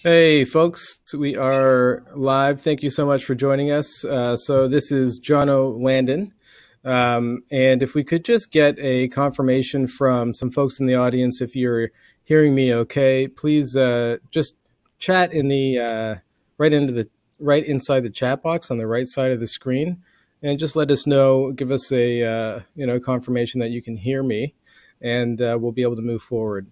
Hey, folks, we are live. Thank you so much for joining us. So this is Jono Landon. And if we could just get a confirmation from some folks in the audience, if you're hearing me okay, please just chat in the right inside the chat box on the right side of the screen, and just let us know. Give us a confirmation that you can hear me, and we'll be able to move forward.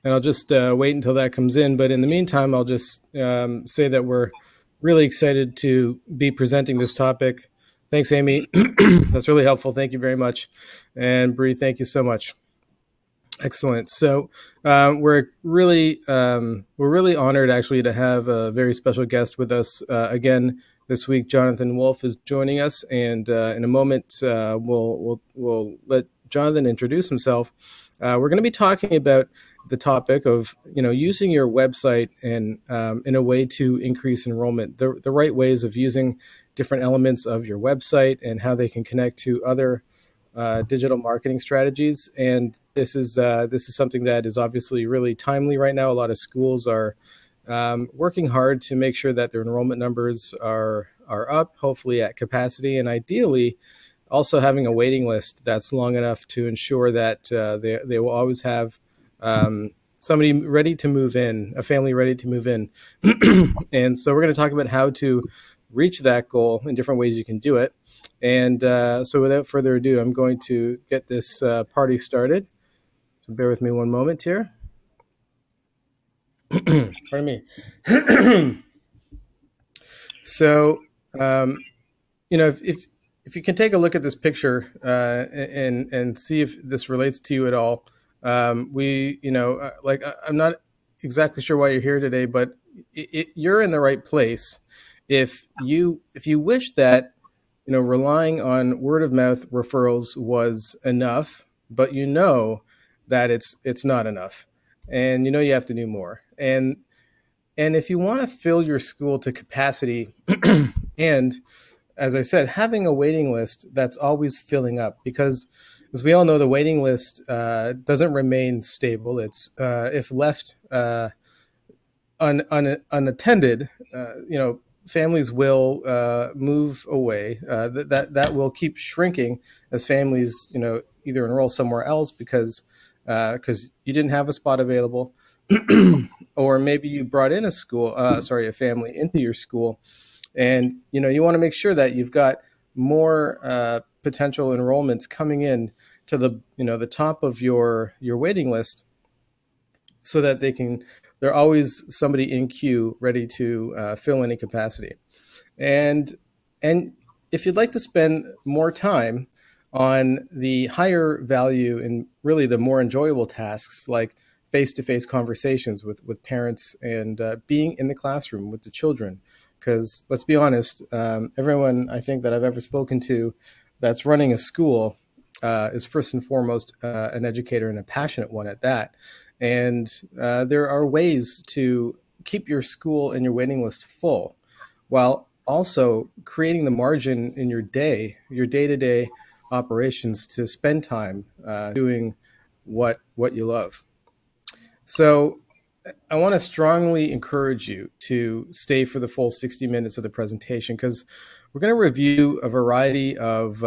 And I'll just wait until that comes in. But in the meantime, I'll just say that we're really excited to be presenting this topic. Thanks, Amy. That's really helpful. Thank you very much. And Bree, thank you so much. Excellent. So we're really honored actually to have a very special guest with us again this week. Jonathan Wolf is joining us, and in a moment we'll let Jonathan introduce himself. We're going to be talking about the topic of using your website and in a way to increase enrollment, the right ways of using different elements of your website and how they can connect to other digital marketing strategies. And this is something that is obviously really timely right now. A lot of schools are working hard to make sure that their enrollment numbers are up, hopefully at capacity, and ideally also having a waiting list that's long enough to ensure that they will always have somebody ready to move in, a family ready to move in. And so we're going to talk about how to reach that goal in different ways you can do it. And so without further ado, I'm going to get this party started. So bear with me one moment here. Pardon me. So, if you can take a look at this picture and see if this relates to you at all. I'm not exactly sure why you're here today, but you're in the right place. If you wish that relying on word of mouth referrals was enough, but that it's not enough, and you have to do more. And if you want to fill your school to capacity, and as I said, having a waiting list that's always filling up, because as we all know, the waiting list doesn't remain stable. It's if left unattended, families will move away. That will keep shrinking as families, either enroll somewhere else because you didn't have a spot available, or maybe you brought in a family into your school, and you want to make sure that you've got more potential enrollments coming in to the top of your waiting list, so that they're always somebody in queue ready to fill any capacity. And if you'd like to spend more time on the higher value and really the more enjoyable tasks, like face-to-face conversations with parents and being in the classroom with the children, because let's be honest, everyone I think that I've ever spoken to that's running a school is first and foremost an educator, and a passionate one at that. And there are ways to keep your school and your waiting list full, while also creating the margin in your day-to-day operations to spend time doing what you love. So I want to strongly encourage you to stay for the full 60 minutes of the presentation, because we're going to review a variety of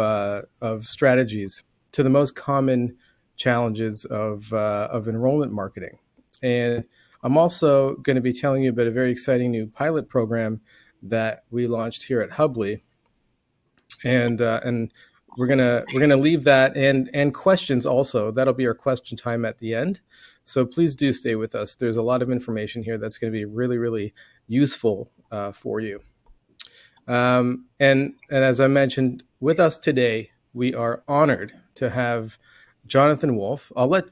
strategies to the most common challenges of enrollment marketing. And I'm also going to be telling you about a very exciting new pilot program that we launched here at Hubley. And we're gonna leave that and questions also. That'll be our question time at the end. So please do stay with us. There's a lot of information here that's going to be really, really useful for you. And as I mentioned, with us today, we are honored to have Jonathan Wolf. I'll let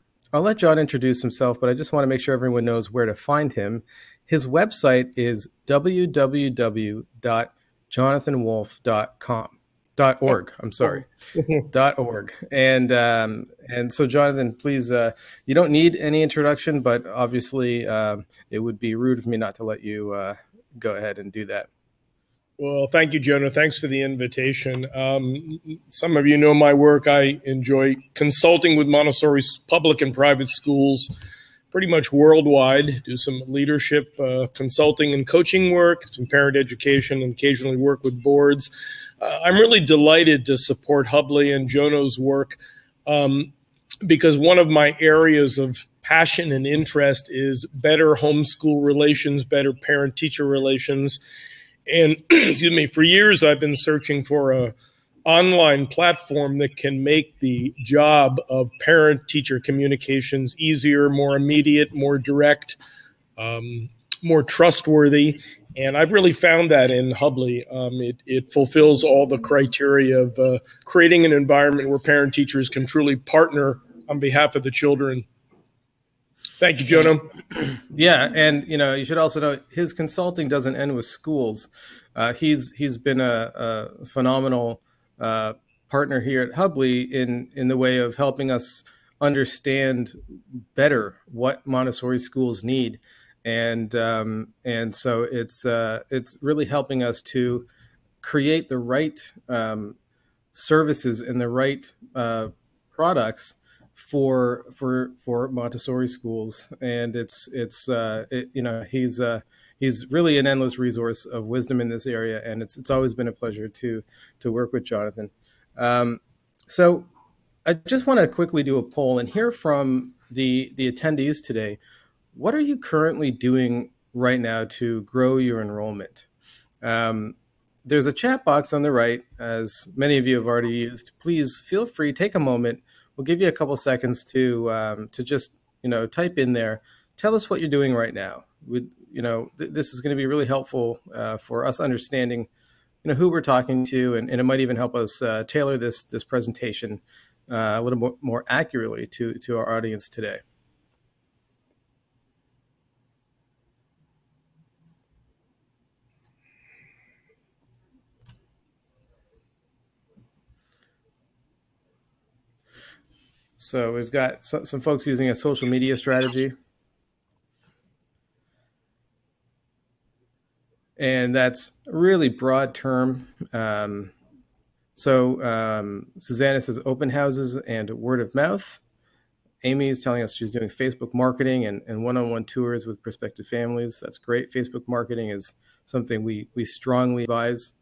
John introduce himself, but I just want to make sure everyone knows where to find him. His website is www.jonathanwolf.com. .org. I'm sorry. .org. And so Jonathan, please, you don't need any introduction, but obviously it would be rude of me not to let you go ahead and do that. Well, thank you, Jonah. Thanks for the invitation. Some of you know my work. I enjoy consulting with Montessori public and private schools pretty much worldwide, do some leadership consulting and coaching work, some parent education, and occasionally work with boards. I'm really delighted to support Hubley and Jonah's work because one of my areas of passion and interest is better homeschool relations, better parent-teacher relations. And excuse me, for years I've been searching for a online platform that can make the job of parent-teacher communications easier, more immediate, more direct, more trustworthy. And I've really found that in Hubley. It fulfills all the criteria of creating an environment where parent-teachers can truly partner on behalf of the children. Thank you, Jonah. Yeah, and you should also know his consulting doesn't end with schools. He's been a phenomenal partner here at Hubley in the way of helping us understand better what Montessori schools need, and so it's really helping us to create the right services and the right products for Montessori schools. And he's really an endless resource of wisdom in this area, and it's always been a pleasure to work with Jonathan. So I just want to quickly do a poll and hear from the attendees today. What are you currently doing right now to grow your enrollment? There's a chat box on the right, as many of you have already used. Please feel free, take a moment. We'll give you a couple seconds to just type in there. Tell us what you're doing right now. This is going to be really helpful for us understanding who we're talking to, and it might even help us tailor this presentation a little more accurately to our audience today. So we've got some folks using a social media strategy. And that's a really broad term. Susanna says open houses and word of mouth. Amy is telling us she's doing Facebook marketing and one-on-one tours with prospective families. That's great. Facebook marketing is something we strongly advise.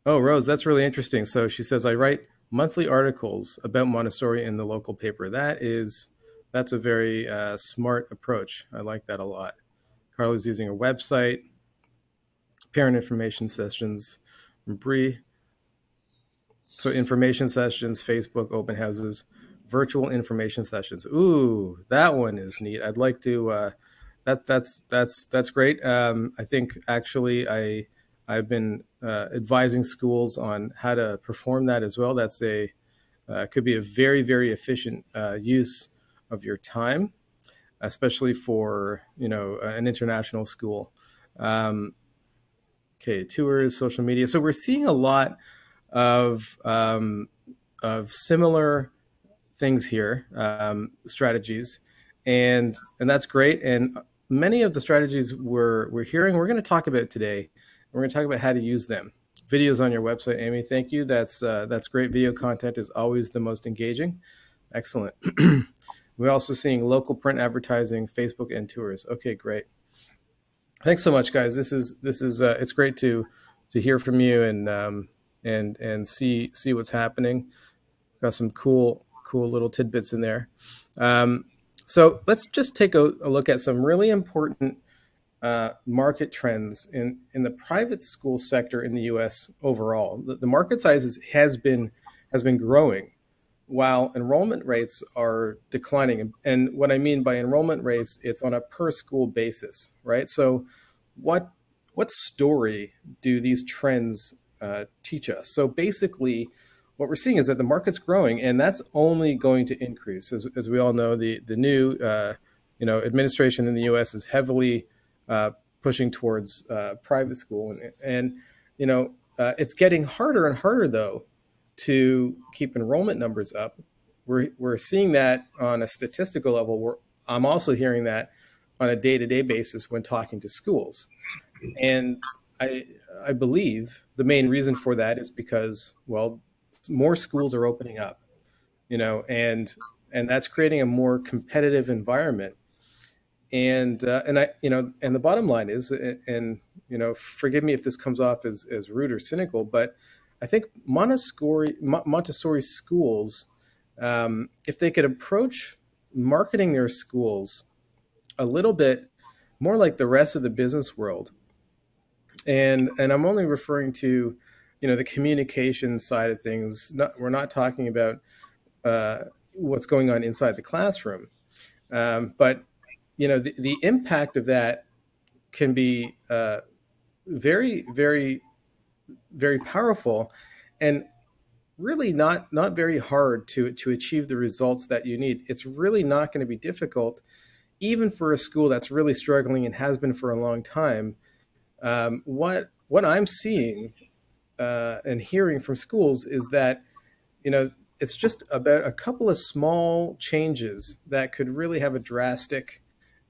Oh, Rose, that's really interesting. So she says, I write monthly articles about Montessori in the local paper. That's a very smart approach. I like that a lot. Carla's using a website, parent information sessions, Bree. So information sessions, Facebook, open houses, virtual information sessions. Ooh, that one is neat. I'd like to, that's great. I think actually I've been advising schools on how to perform that as well. That's could be a very, very efficient use of your time, especially for an international school. Okay, tours, social media. So we're seeing a lot of similar things here, strategies, and that's great. And many of the strategies we're hearing, we're going to talk about today. We're going to talk about how to use them. Videos on your website, Amy. Thank you. That's great. Video content is always the most engaging. Excellent. We're also seeing local print advertising, Facebook, and tours. Okay, great. Thanks so much, guys. This is it's great to hear from you and see what's happening. Got some cool little tidbits in there. So let's just take a look at some really important market trends in the private school sector in the U.S. overall. The market size has been growing, while enrollment rates are declining. And what I mean by enrollment rates, it's on a per school basis, right? So what story do these trends teach us? So basically, what we're seeing is that the market's growing, and that's only going to increase. As we all know, the new administration in the U.S. is heavily pushing towards private school, and it's getting harder and harder though to keep enrollment numbers up. We're seeing that on a statistical level. I'm also hearing that on a day-to-day basis when talking to schools. And I, I believe the main reason for that is because, well, more schools are opening up, and that's creating a more competitive environment. And the bottom line is, and forgive me if this comes off as rude or cynical, but I think Montessori schools, if they could approach marketing their schools a little bit more like the rest of the business world, and I'm only referring to, the communication side of things. We're not talking about what's going on inside the classroom, but the impact of that can be very, very, very powerful, and really not very hard to achieve the results that you need. It's really not going to be difficult, even for a school that's really struggling and has been for a long time. What I'm seeing and hearing from schools is that, it's just about a couple of small changes that could really have a drastic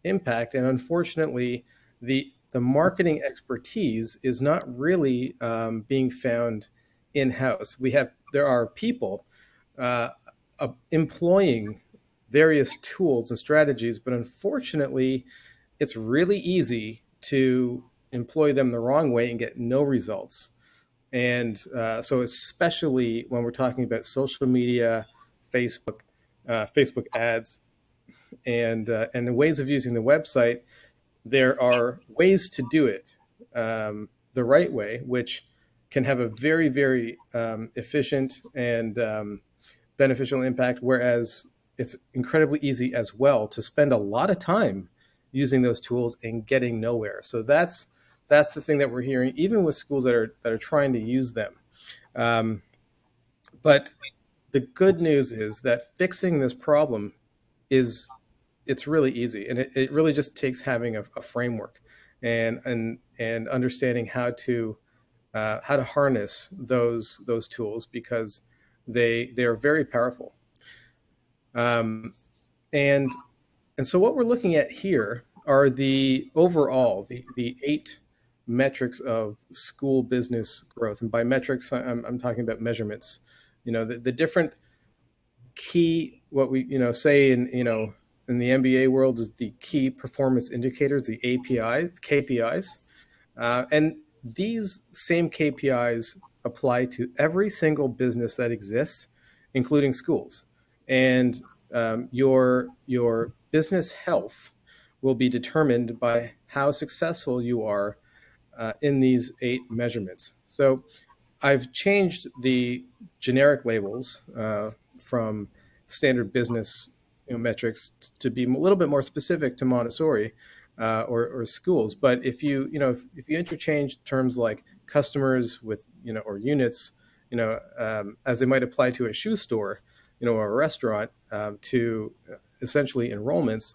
impact. And unfortunately, the marketing expertise is not really being found in-house. There are people employing various tools and strategies, but unfortunately, it's really easy to employ them the wrong way and get no results. And so especially when we're talking about social media, Facebook ads, and the ways of using the website, there are ways to do it the right way, which can have a very, very efficient and beneficial impact, whereas it's incredibly easy as well to spend a lot of time using those tools and getting nowhere. So that's the thing that we're hearing, even with schools that are trying to use them. But the good news is that fixing this problem it's really easy, and it really just takes having a framework and understanding how to harness those tools, because they are very powerful. And so what we're looking at here are the 8 metrics of school business growth. And by metrics, I'm talking about measurements. The different key, what we say in the MBA world, is the key performance indicators, the KPIs, and these same KPIs apply to every single business that exists, including schools. And your business health will be determined by how successful you are in these 8 measurements. So I've changed the generic labels from standard business metrics to be a little bit more specific to Montessori or schools. But if you interchange terms like customers with or units, as they might apply to a shoe store, or a restaurant, to essentially enrollments,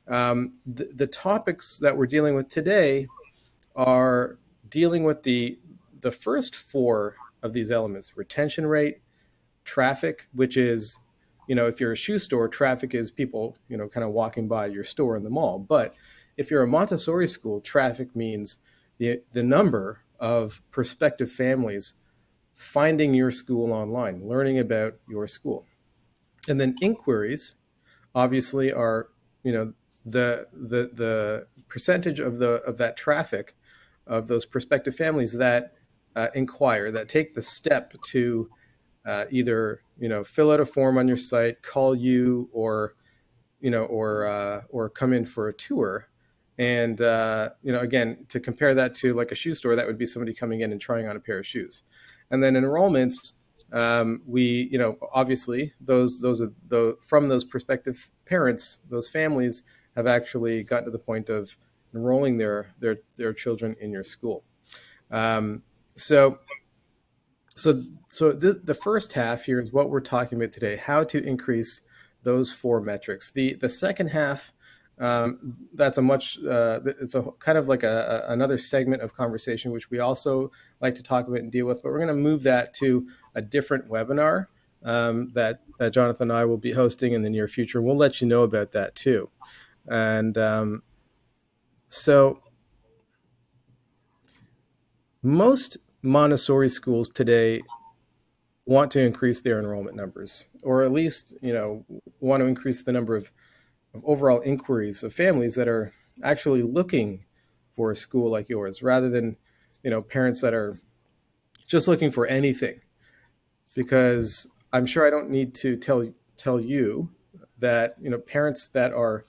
the topics that we're dealing with today are dealing with the first 4 of these elements: retention rate, traffic, which is, if you're a shoe store, traffic is people, kind of walking by your store in the mall. But if you're a Montessori school, traffic means the number of prospective families finding your school online, learning about your school. And then inquiries, obviously, are, the percentage of that traffic of those prospective families that inquire, that take the step to either fill out a form on your site, call you, or come in for a tour. And again, to compare that to like a shoe store, that would be somebody coming in and trying on a pair of shoes. And then enrollments, we obviously those are from those prospective parents, those families have actually gotten to the point of enrolling their children in your school. So the first half here is what we're talking about today: how to increase those 4 metrics. The second half, that's it's a kind of like another segment of conversation, which we also like to talk about and deal with, but we're going to move that to a different webinar that Jonathan and I will be hosting in the near future. We'll let you know about that too. And So most Montessori schools today want to increase their enrollment numbers, or at least, want to increase the number of overall inquiries of families that are actually looking for a school like yours, rather than, parents that are just looking for anything. Because I'm sure I don't need to tell you that, parents that are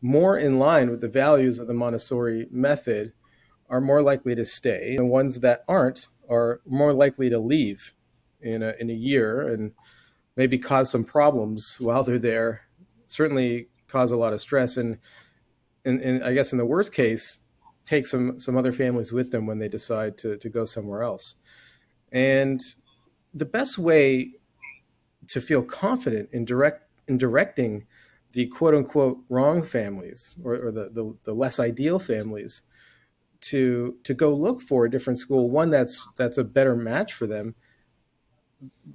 more in line with the values of the Montessori method are more likely to stay. The ones that aren't are more likely to leave in a year and maybe cause some problems while they're there. Certainly cause a lot of stress, and I guess in the worst case, take some other families with them when they decide to go somewhere else. And the best way to feel confident in directing the quote unquote wrong families, or the less ideal families, to go look for a different school, one that's a better match for them.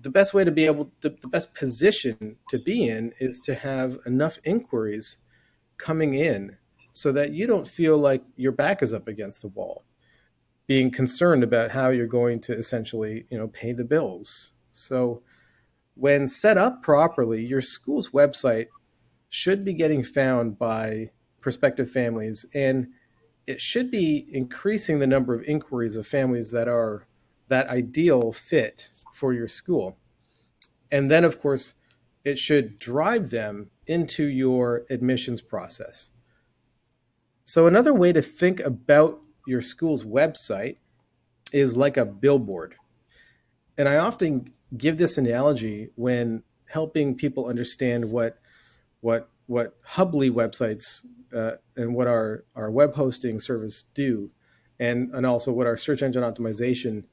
The best way to be able to, the best position to be in, is to have enough inquiries coming in so that you don't feel like your back is up against the wall, being concerned about how you're going to essentially, pay the bills. So when set up properly, your school's website should be getting found by prospective families, and it should be increasing the number of inquiries of families that are that ideal fit for your school. And then, of course, it should drive them into your admissions process. So another way to think about your school's website is like a billboard. And I often give this analogy when helping people understand what Hubly websites and what our web hosting service do, and also what our search engine optimization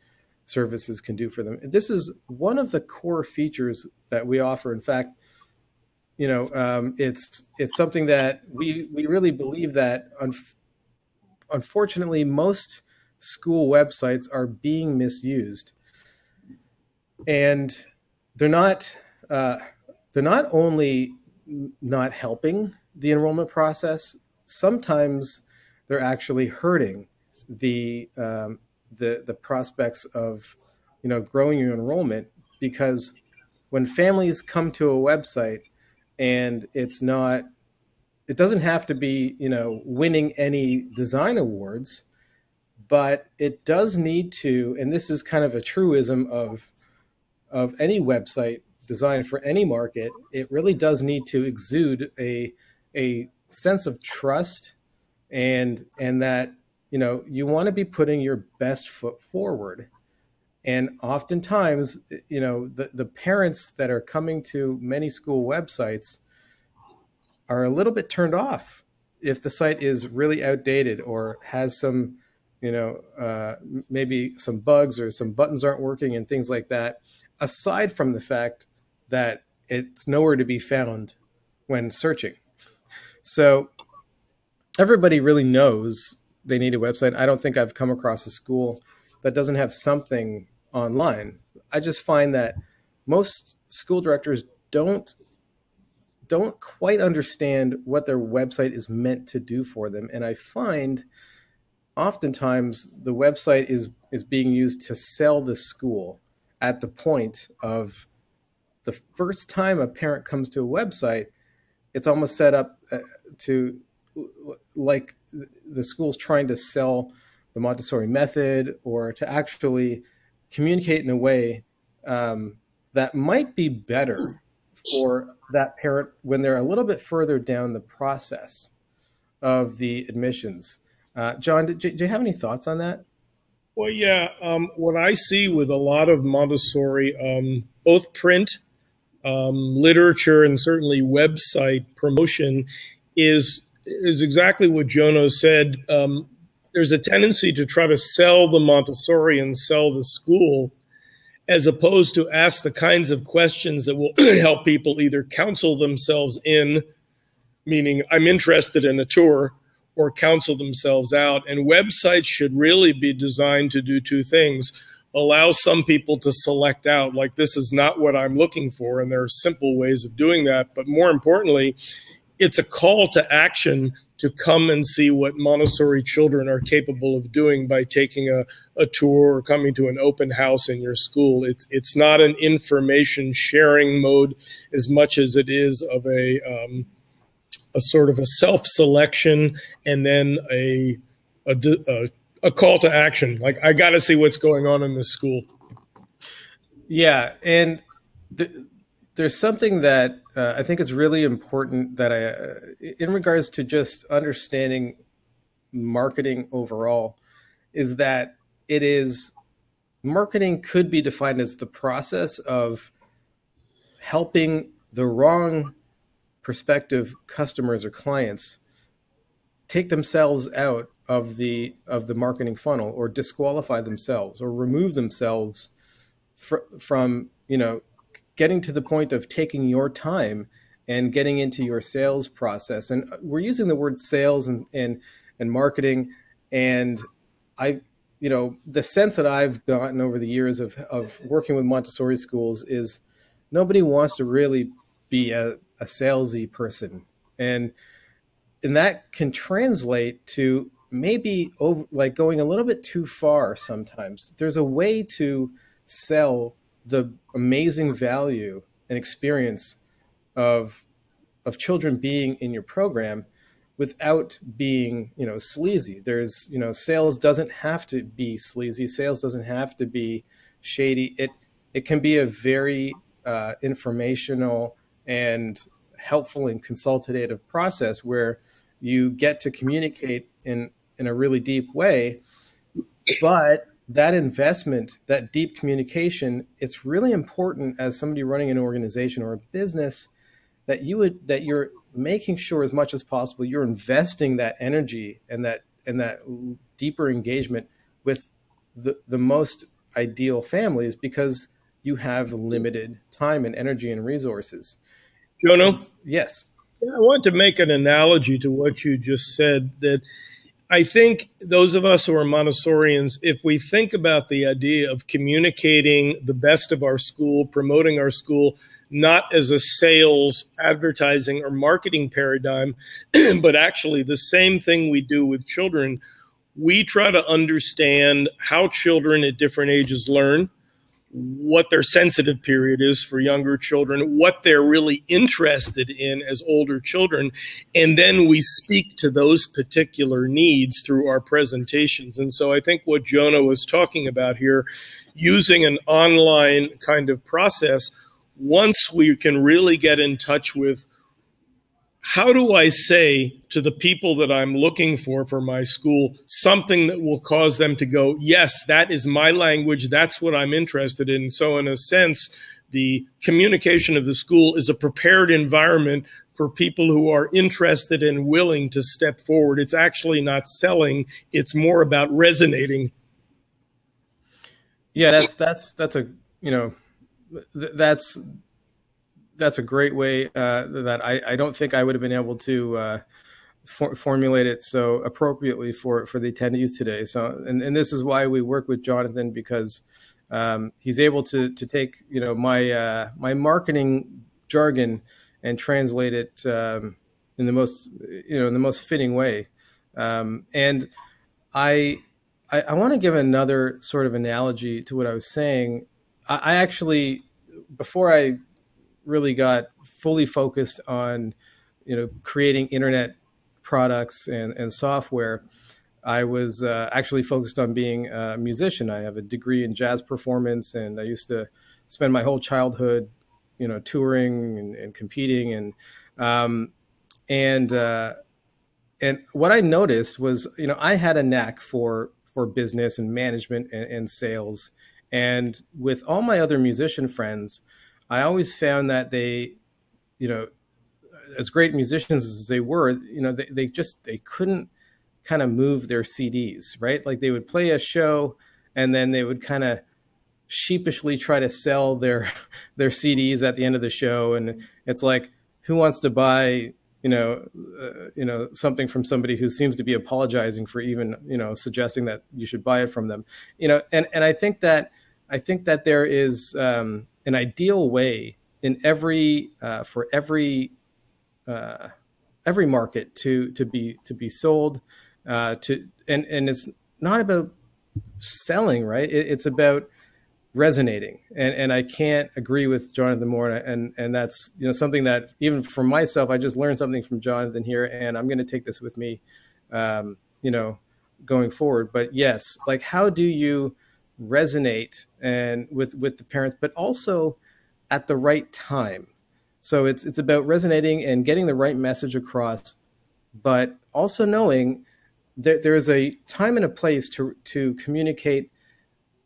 services can do for them. This is one of the core features that we offer. In fact, it's something that we really believe that unfortunately most school websites are being misused, and they're not only not helping the enrollment process. Sometimes they're actually hurting the prospects of growing your enrollment, because when families come to a website and it doesn't have to be winning any design awards, but it does need to, and this is kind of a truism of any website designed for any market, it really does need to exude a sense of trust, and that you want to be putting your best foot forward. And oftentimes, the parents that are coming to many school websites are a little bit turned off if the site is really outdated or has some, maybe some bugs, or some buttons aren't working and things like that, aside from the fact that it's nowhere to be found when searching. So everybody really knows they need a website. I don't think I've come across a school that doesn't have something online. I just find that most school directors don't quite understand what their website is meant to do for them. And I find oftentimes the website is being used to sell the school at the point of the first time a parent comes to a website. It's almost set up to like the school's trying to sell the Montessori method, or to actually communicate in a way that might be better for that parent when they're a little bit further down the process of the admissions. John, do you have any thoughts on that? Well, yeah. What I see with a lot of Montessori, both print, literature, and certainly website promotion, is exactly what Jono said. There's a tendency to try to sell the Montessori and sell the school, as opposed to ask the kinds of questions that will help people either counsel themselves in, meaning I'm interested in a tour, or counsel themselves out. And websites should really be designed to do two things: allow some people to select out, like, this is not what I'm looking for, and there are simple ways of doing that. But more importantly, it's a call to action to come and see what Montessori children are capable of doing by taking a tour or coming to an open house in your school. It's not an information sharing mode as much as it is of a sort of a self-selection, and then a call to action. Like, I got to see what's going on in this school. Yeah, and there's something that I think is really important that in regards to just understanding marketing overall, is that marketing could be defined as the process of helping the wrong prospective customers or clients take themselves out of the marketing funnel, or disqualify themselves, or remove themselves from getting to the point of taking your time and getting into your sales process. And we're using the word sales and marketing. And the sense that I've gotten over the years of working with Montessori schools is nobody wants to really be a salesy person. And that can translate to maybe going a little bit too far sometimes. There's a way to sell the amazing value and experience of children being in your program without being, sleazy. There's, sales doesn't have to be sleazy. Sales doesn't have to be shady. It can be a very informational and helpful and consultative process where you get to communicate in a really deep way. But that investment, that deep communication, it's really important as somebody running an organization or a business that you're making sure as much as possible you're investing that energy and that deeper engagement with the most ideal families, because you have limited time and energy and resources. Jono? Yes. I want to make an analogy to what you just said, that I think those of us who are Montessorians, if we think about the idea of communicating the best of our school, promoting our school, not as a sales, advertising, or marketing paradigm, but actually the same thing we do with children, we try to understand how children at different ages learn, what their sensitive period is for younger children, what they're really interested in as older children, and then we speak to those particular needs through our presentations. And so I think what Jonah was talking about here, using an online kind of process, once we can really get in touch with, how do I say to the people that I'm looking for my school something that will cause them to go, yes, that is my language, that's what I'm interested in. So in a sense, the communication of the school is a prepared environment for people who are interested and willing to step forward. It's actually not selling, it's more about resonating. Yeah, that's a great way that I don't think I would have been able to formulate it so appropriately for the attendees today. So, and this is why we work with Jonathan, because he's able to take my marketing jargon and translate it in the most fitting way. And I want to give another sort of analogy to what I was saying. I actually, before I really got fully focused on, creating internet products and software, I was actually focused on being a musician. I have a degree in jazz performance, and I used to spend my whole childhood, touring and competing. And what I noticed was, I had a knack for business and management and sales. And with all my other musician friends, I always found that they, as great musicians as they were, they couldn't kind of move their CDs, right? Like they would play a show and then they would kind of sheepishly try to sell their CDs at the end of the show. And it's like, who wants to buy, something from somebody who seems to be apologizing for even, suggesting that you should buy it from them, and I think that there is an ideal way in for every every market to be sold, and it's not about selling, right? It's about resonating, and I can't agree with Jonathan more, and that's, you know, something that even for myself, I just learned something from Jonathan here, and I'm going to take this with me, you know, going forward. But yes, like, how do you resonate and with the parents, but also at the right time? So it's about resonating and getting the right message across, but also knowing that there is a time and a place to communicate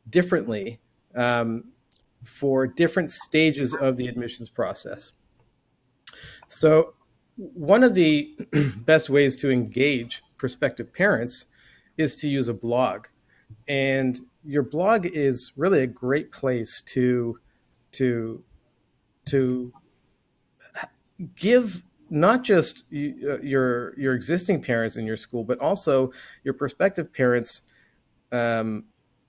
differently, um, for different stages of the admissions process. So one of the best ways to engage prospective parents is to use a blog. And your blog is really a great place to to give not just your existing parents in your school, but also your prospective parents, um,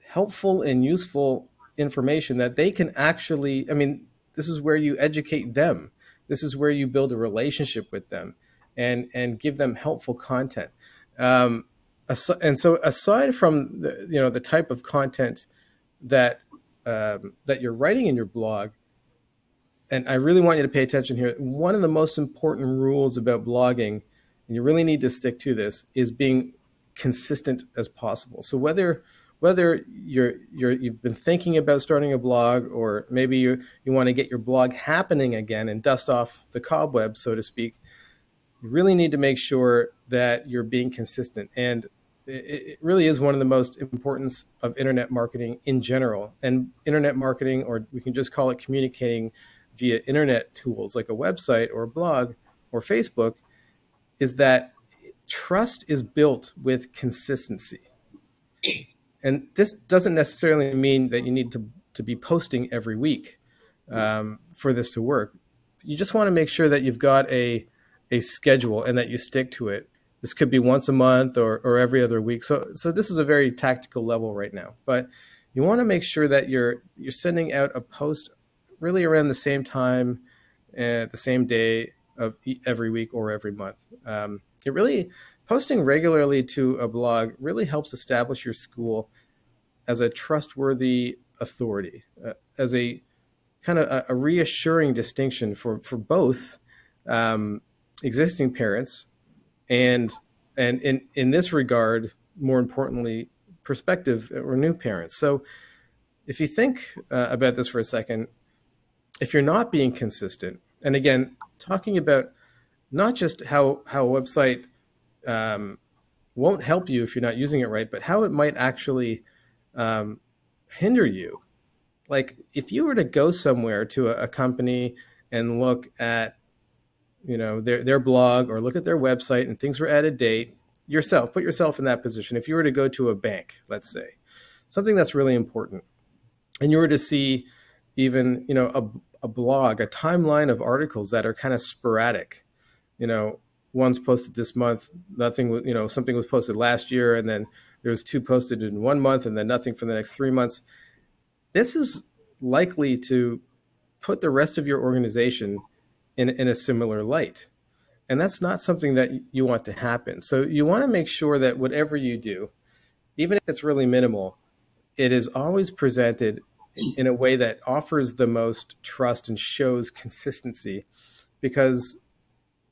helpful and useful information that they can actually, I mean, this is where you educate them. This is where you build a relationship with them and give them helpful content. Um, and so aside from the, you know, the type of content that, that you're writing in your blog, and I really want you to pay attention here. One of the most important rules about blogging, and you really need to stick to this, is being consistent as possible. So whether you've been thinking about starting a blog, or maybe you want to get your blog happening again and dust off the cobwebs, so to speak, you really need to make sure that you're being consistent. And it really is one of the most importance of internet marketing in general. And internet marketing, or we can just call it communicating via internet tools like a website or a blog or Facebook, is that trust is built with consistency. And this doesn't necessarily mean that you need to be posting every week, for this to work. You just want to make sure that you've got a schedule and that you stick to it. This could be once a month or every other week. So this is a very tactical level right now, but you want to make sure that you're sending out a post really around the same time, the same day of every week or every month. It really, posting regularly to a blog really helps establish your school as a trustworthy authority, as a kind of a reassuring distinction for both, existing parents and in this regard, more importantly, prospective or new parents. So if you think about this for a second, if you're not being consistent, and again, talking about not just how a website, won't help you if you're not using it right, but how it might actually, hinder you. Like if you were to go somewhere to a company and look at, you know, their blog or look at their website and things were out of date, put yourself in that position. If you were to go to a bank, let's say, something that's really important, and you were to see even, you know, a blog, a timeline of articles that are kind of sporadic, you know, one's posted this month, nothing, you know, something was posted last year, and then there was 2 posted in 1 month, and then nothing for the next 3 months. This is likely to put the rest of your organization in a similar light. And that's not something that you want to happen. So you want to make sure that whatever you do, even if it's really minimal, it is always presented in a way that offers the most trust and shows consistency, because,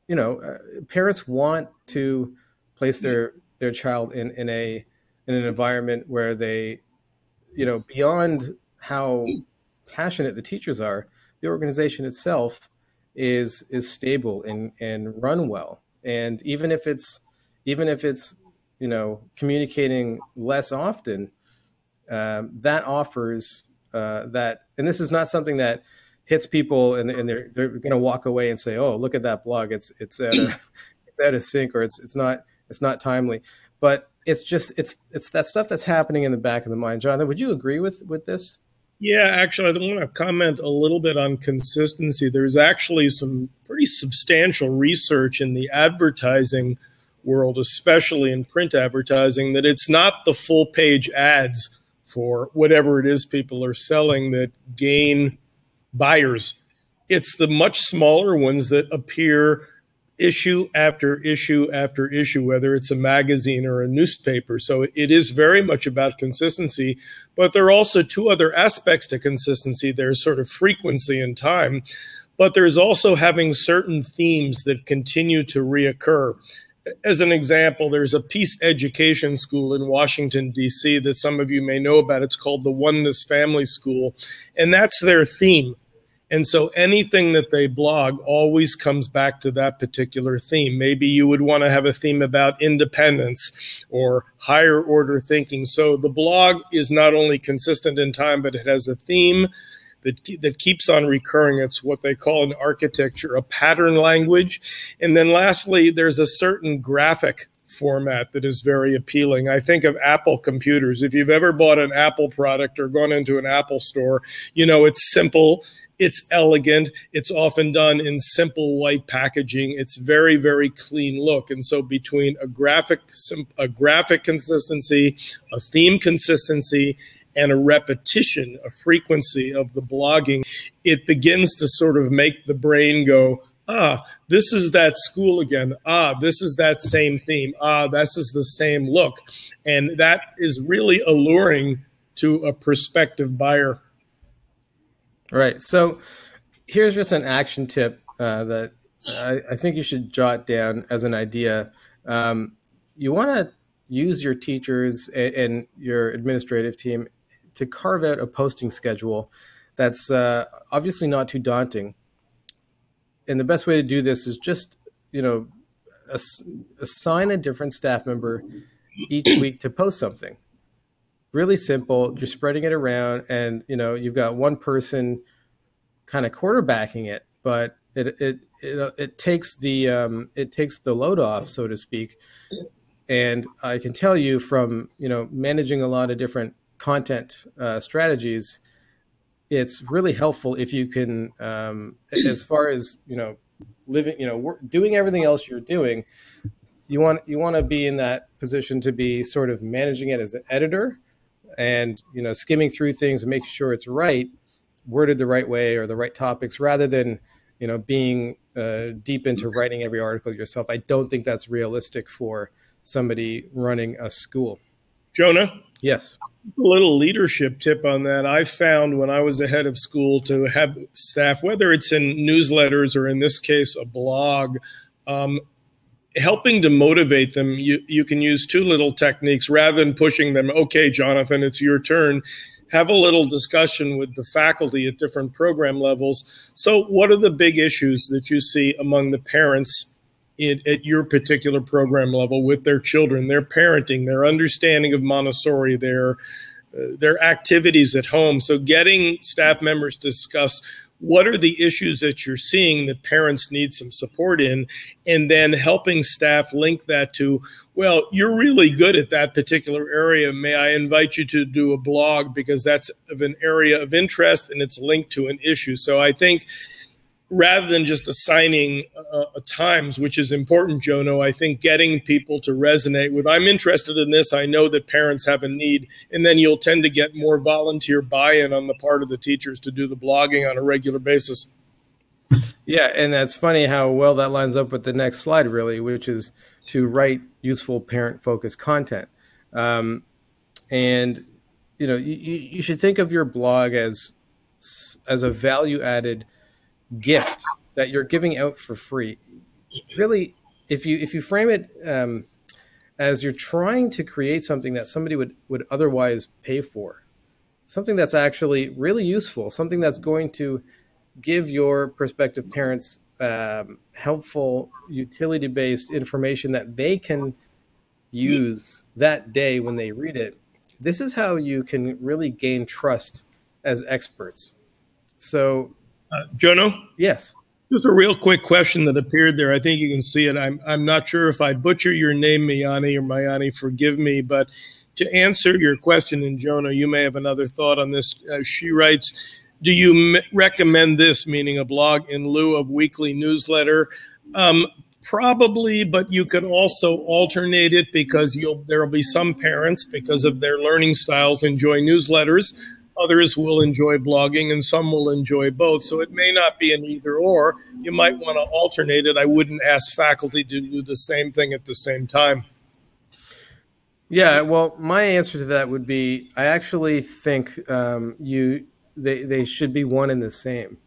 you know, parents want to place their child in an environment where they, you know, beyond how passionate the teachers are, the organization itself is stable and run well. And even if it's, you know, communicating less often, that offers that. And this is not something that hits people and they're going to walk away and say, oh, look at that blog, it's out of sync, or it's not timely. But it's just it's that stuff that's happening in the back of the mind. Jonathan, would you agree with this? Yeah, actually, I want to comment a little bit on consistency. There's actually some pretty substantial research in the advertising world, especially in print advertising, that it's not the full page ads for whatever it is people are selling that gain buyers. It's the much smaller ones that appear issue after issue after issue, whether it's a magazine or a newspaper. So it is very much about consistency, but there are also two other aspects to consistency. There's sort of frequency and time, but there's also having certain themes that continue to reoccur. As an example, there's a peace education school in Washington, D.C. that some of you may know about. It's called the Oneness Family School, and that's their theme. And so anything that they blog always comes back to that particular theme. Maybe you would want to have a theme about independence or higher order thinking. So the blog is not only consistent in time, but it has a theme that keeps on recurring. It's what they call in architecture a pattern language. And then lastly, there's a certain graphic format that is very appealing. I think of Apple computers. If you've ever bought an Apple product or gone into an Apple store, you know it's simple, it's elegant, it's often done in simple white packaging. It's very, very clean look. And so between a graphic consistency, a theme consistency, and a repetition, a frequency of the blogging, it begins to sort of make the brain go, ah, this is that school again. Ah, this is that same theme. Ah, this is the same look. And that is really alluring to a prospective buyer. Right. So here's just an action tip that I think you should jot down as an idea. You want to use your teachers and your administrative team to carve out a posting schedule that's obviously not too daunting. And the best way to do this is just, assign a different staff member each week to post something. Really simple. You're spreading it around, and you've got one person kind of quarterbacking it, but it takes the load off, so to speak. And I can tell you from managing a lot of different content strategies, it's really helpful if you can, as far as living, doing everything else you're doing, you want to be in that position to be sort of managing it as an editor, and skimming through things and making sure it's right, worded the right way or the right topics, rather than being deep into writing every article yourself. I don't think that's realistic for somebody running a school. Jonah? Yes. A little leadership tip on that. I found when I was a head of school to have staff, whether it's in newsletters or in this case a blog, helping to motivate them, you can use two little techniques. Rather than pushing them, okay, Jonathan, it's your turn, have a little discussion with the faculty at different program levels. So what are the big issues that you see among the parents at your particular program level with their children, their parenting, their understanding of Montessori, their activities at home? So getting staff members to discuss what are the issues that you're seeing that parents need some support in, and then helping staff link that to, well, you're really good at that particular area. May I invite you to do a blog because that's of an area of interest and it's linked to an issue. So I think rather than just assigning times, which is important, Jono, I think getting people to resonate with, I'm interested in this, I know that parents have a need, and then you'll tend to get more volunteer buy-in on the part of the teachers to do the blogging on a regular basis. Yeah, and that's funny how well that lines up with the next slide, really, which is to write useful parent-focused content. And, you should think of your blog as a value-added gift that you're giving out for free. Really, if you frame it as you're trying to create something that somebody would otherwise pay for, something that's actually really useful, something that's going to give your prospective parents helpful, utility-based information that they can use that day when they read it. This is how you can really gain trust as experts. So Jono? Yes. Just a real quick question that appeared there. I think you can see it. I'm not sure if I butcher your name, Mayani or Mayani, forgive me, but to answer your question, and Jono, you may have another thought on this. She writes, do you recommend this, meaning a blog, in lieu of weekly newsletter? Probably, but you could also alternate it because there will be some parents, because of their learning styles, enjoy newsletters. Others will enjoy blogging and some will enjoy both. So it may not be an either or. You might want to alternate it. I wouldn't ask faculty to do the same thing at the same time. Yeah, well, my answer to that would be I actually think they should be one and the same.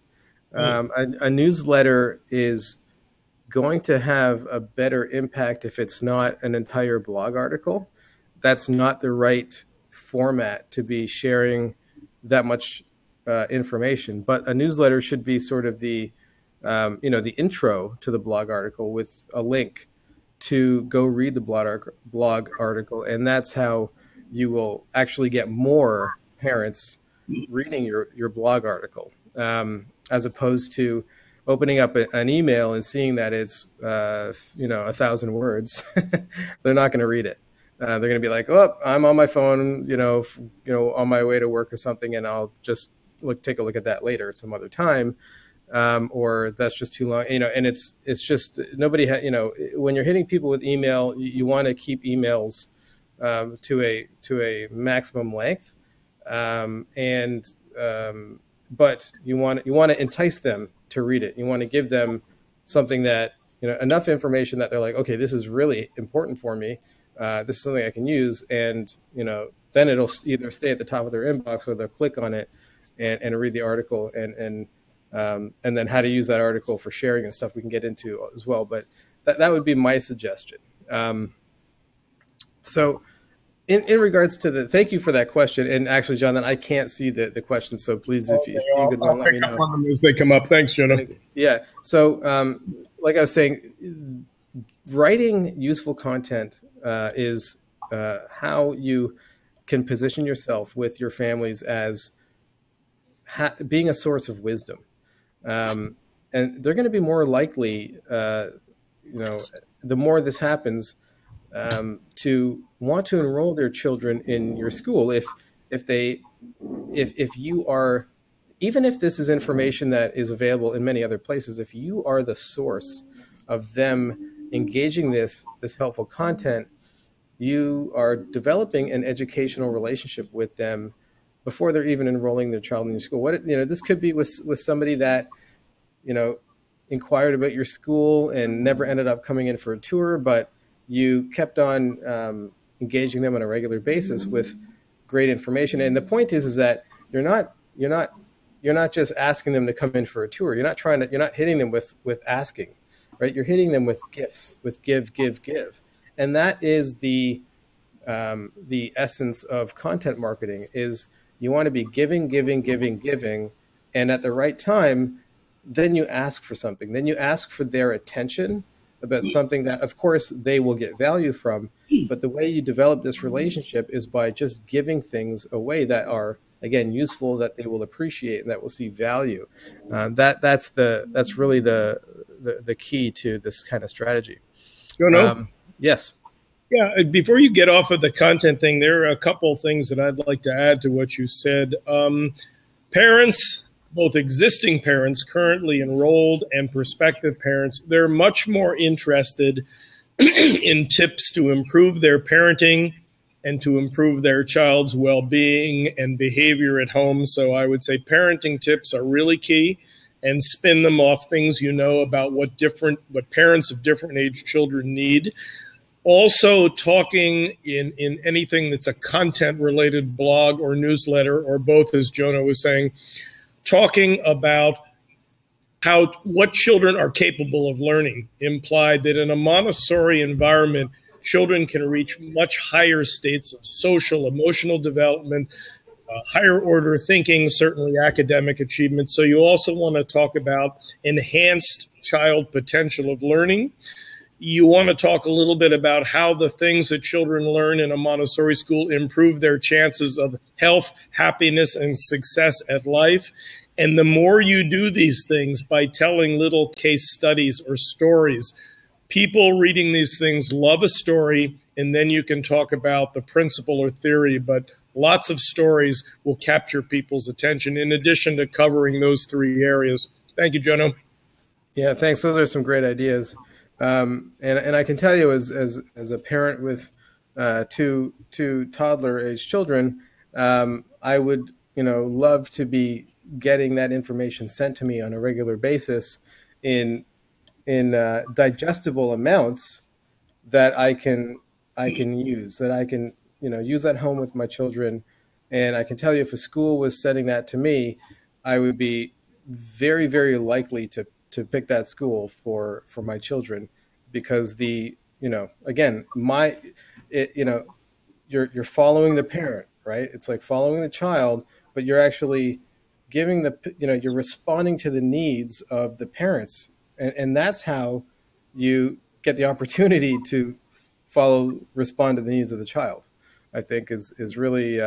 A newsletter is going to have a better impact if it's not an entire blog article. That's not the right format to be sharing that much information. But a newsletter should be sort of the the intro to the blog article with a link to go read the blog article, and that's how you will actually get more parents reading your blog article, as opposed to opening up an email and seeing that it's 1,000 words. They're not going to read it. They're going to be like, "Oh, I'm on my phone, on my way to work or something, and I'll just take a look at that later at some other time." Or that's just too long, and it's just nobody when you're hitting people with email, you want to keep emails to a maximum length, but you want to entice them to read it. You want to give them something that, enough information that they're like, okay, this is really important for me. This is something I can use, and then it'll either stay at the top of their inbox or they'll click on it and read the article and then how to use that article for sharing and stuff we can get into as well. But that would be my suggestion. So in regards to thank you for that question. And actually, Jonathan, I can't see the question. So please, if you could let me know. On them as they come up. Thanks, Jonah. Yeah. So like I was saying, writing useful content is how you can position yourself with your families as being a source of wisdom. And they're going to be more likely, the more this happens, to want to enroll their children in your school. If you are, even if this is information that is available in many other places, if you are the source of them engaging this helpful content, you are developing an educational relationship with them before they're even enrolling their child in your school. This could be with somebody that, inquired about your school and never ended up coming in for a tour, but you kept on engaging them on a regular basis with great information. And the point is that you're not just asking them to come in for a tour. You're not hitting them with asking, right? You're hitting them with gifts, with give. And that is the essence of content marketing. Is you want to be giving, and at the right time, then you ask for something. Then you ask for their attention about something that, of course, they will get value from. But the way you develop this relationship is by just giving things away that are, again, useful, that they will appreciate and that will see value. That's really the key to this kind of strategy. Yes. Yeah, before you get off of the content thing, there are a couple of things that I'd like to add to what you said. Parents, both existing parents currently enrolled and prospective parents, they're much more interested in tips to improve their parenting and to improve their child's well-being and behavior at home. So I would say parenting tips are really key, and spin them off things about what parents of different age children need. Also, talking in anything that's a content-related blog or newsletter, or both, as Jonah was saying, talking about what children are capable of learning, implied that in a Montessori environment, children can reach much higher states of social, emotional development, higher order thinking, certainly academic achievement. So you also want to talk about enhanced child potential of learning. You want to talk a little bit about how the things that children learn in a Montessori school improve their chances of health, happiness, and success at life. And the more you do these things by telling little case studies or stories, people reading these things love a story, and then you can talk about the principle or theory, but lots of stories will capture people's attention in addition to covering those three areas. Thank you, Jonah. Yeah, thanks. Those are some great ideas. And I can tell you, as a parent with two toddler age children, I would love to be getting that information sent to me on a regular basis in digestible amounts that I can use, that I can use at home with my children. And I can tell you, if a school was sending that to me, I would be very, very likely to pick that school for my children, because again, you're following the parent, right? It's like following the child, but you're actually you're responding to the needs of the parents, and that's how you get the opportunity to respond to the needs of the child. I think is really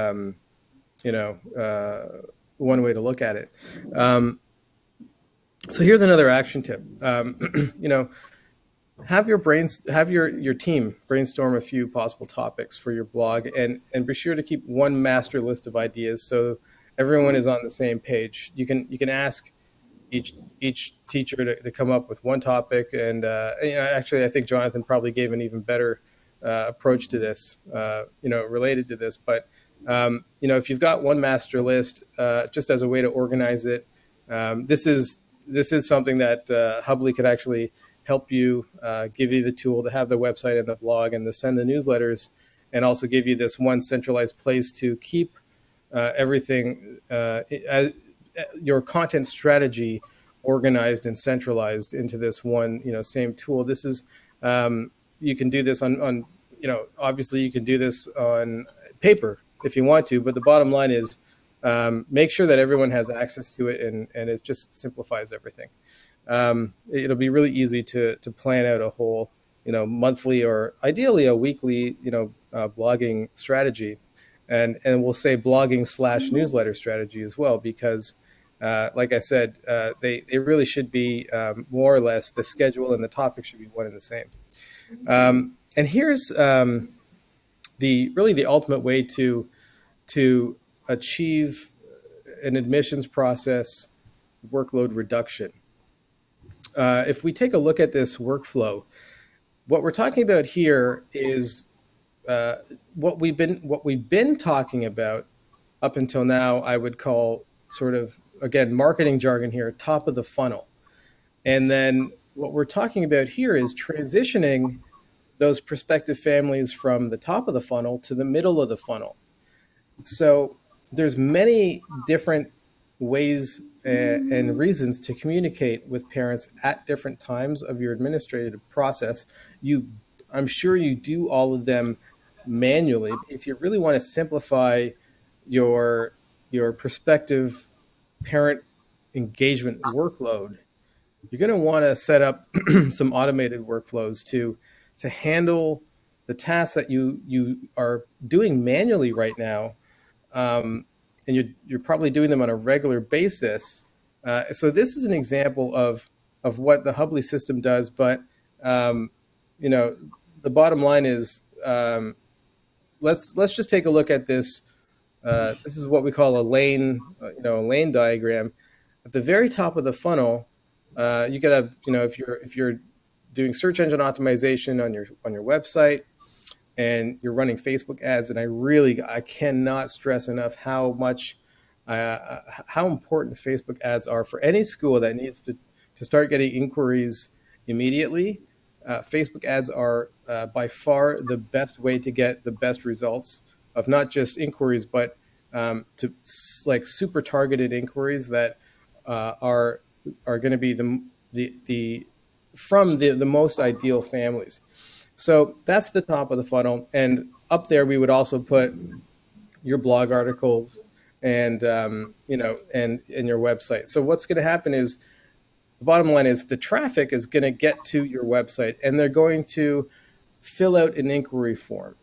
one way to look at it. So here's another action tip. Have your team brainstorm a few possible topics for your blog, and be sure to keep one master list of ideas so everyone is on the same page. You can ask each teacher to come up with one topic, and actually I think Jonathan probably gave an even better approach to this, related to this. But if you've got one master list, just as a way to organize it, this is something that Hubly could actually help you, give you the tool to have the website and the blog and to send the newsletters, and also give you this one centralized place to keep everything, your content strategy organized and centralized into this one, same tool. This is, you can do this on obviously you can do this on paper if you want to, but the bottom line is, make sure that everyone has access to it, and it just simplifies everything. It'll be really easy to plan out a whole, monthly or ideally a weekly, blogging strategy, and we'll say blogging/newsletter strategy as well, because, like I said, they really should be, more or less, the schedule and the topic should be one and the same. And here's the ultimate way to achieve an admissions process workload reduction. If we take a look at this workflow, what we're talking about here is what we've been talking about up until now. I would call, sort of, again, marketing jargon here, top of the funnel. And then what we're talking about here is transitioning those prospective families from the top of the funnel to the middle of the funnel. So there's many different ways and reasons to communicate with parents at different times of your administrative process. I'm sure you do all of them manually. If you really want to simplify your prospective parent engagement workload, you're going to want to set up some automated workflows to handle the tasks that you are doing manually right now, and you're probably doing them on a regular basis. So this is an example of what the Hubly system does. But the bottom line is, let's just take a look at this. This is what we call a lane, a lane diagram. At the very top of the funnel, you could have, if you're doing search engine optimization on your website, and you're running Facebook ads, and I cannot stress enough how important Facebook ads are for any school that needs to start getting inquiries immediately. Facebook ads are by far the best way to get the best results of not just inquiries, but to super targeted inquiries that are going to be from the most ideal families. So that's the top of the funnel, and up there we would also put your blog articles and and your website. So what's going to happen is, the bottom line is, the traffic is going to get to your website, and they're going to fill out an inquiry form.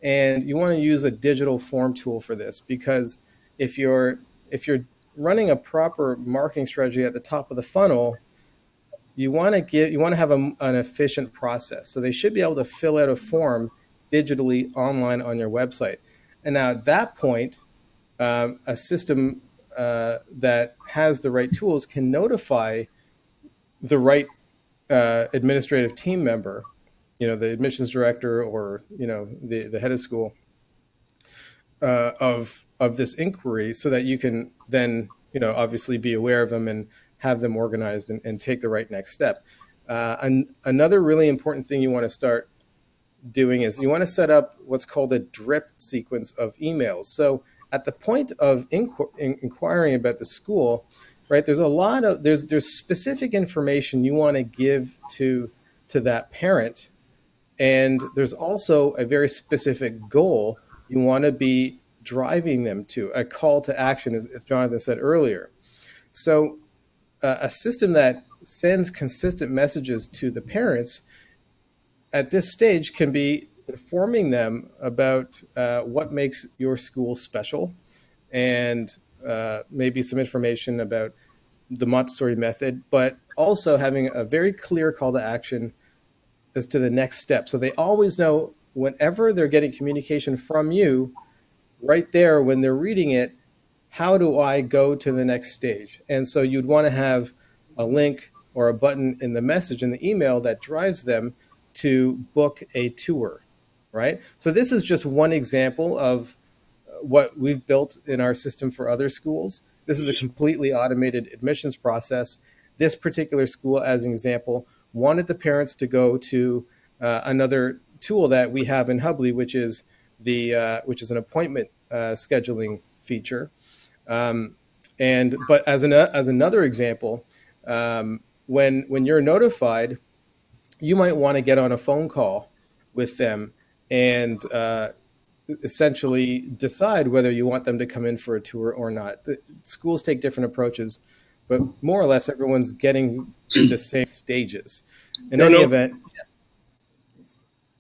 And you want to use a digital form tool for this, because if you're running a proper marketing strategy at the top of the funnel, you want to have an efficient process. So they should be able to fill out a form digitally online on your website. And now at that point, a system that has the right tools can notify the right administrative team member, the admissions director, or the head of school, of of this inquiry so that you can then, obviously be aware of them and have them organized and take the right next step. Another really important thing you want to start doing is you want to set up what's called a drip sequence of emails. So at the point of inquiring about the school, right, there's specific information you want to give to that parent, and there's also a very specific goal you want to be driving them to, a call to action, as Jonathan said earlier. So a system that sends consistent messages to the parents at this stage can be informing them about what makes your school special, and maybe some information about the Montessori method, but also having a very clear call to action as to the next step. So they always know whenever they're getting communication from you, right there when they're reading it, how do I go to the next stage? And so you'd want to have a link or a button in the message in the email that drives them to book a tour, right? So this is just one example of what we've built in our system for other schools. This is a completely automated admissions process. This particular school, as an example, wanted the parents to go to another tool that we have in Hubly, which is an appointment scheduling feature. But as another example, when you're notified, you might want to get on a phone call with them and essentially decide whether you want them to come in for a tour or not. The schools take different approaches, but more or less everyone's getting to the same stages. In any event,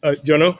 Jono,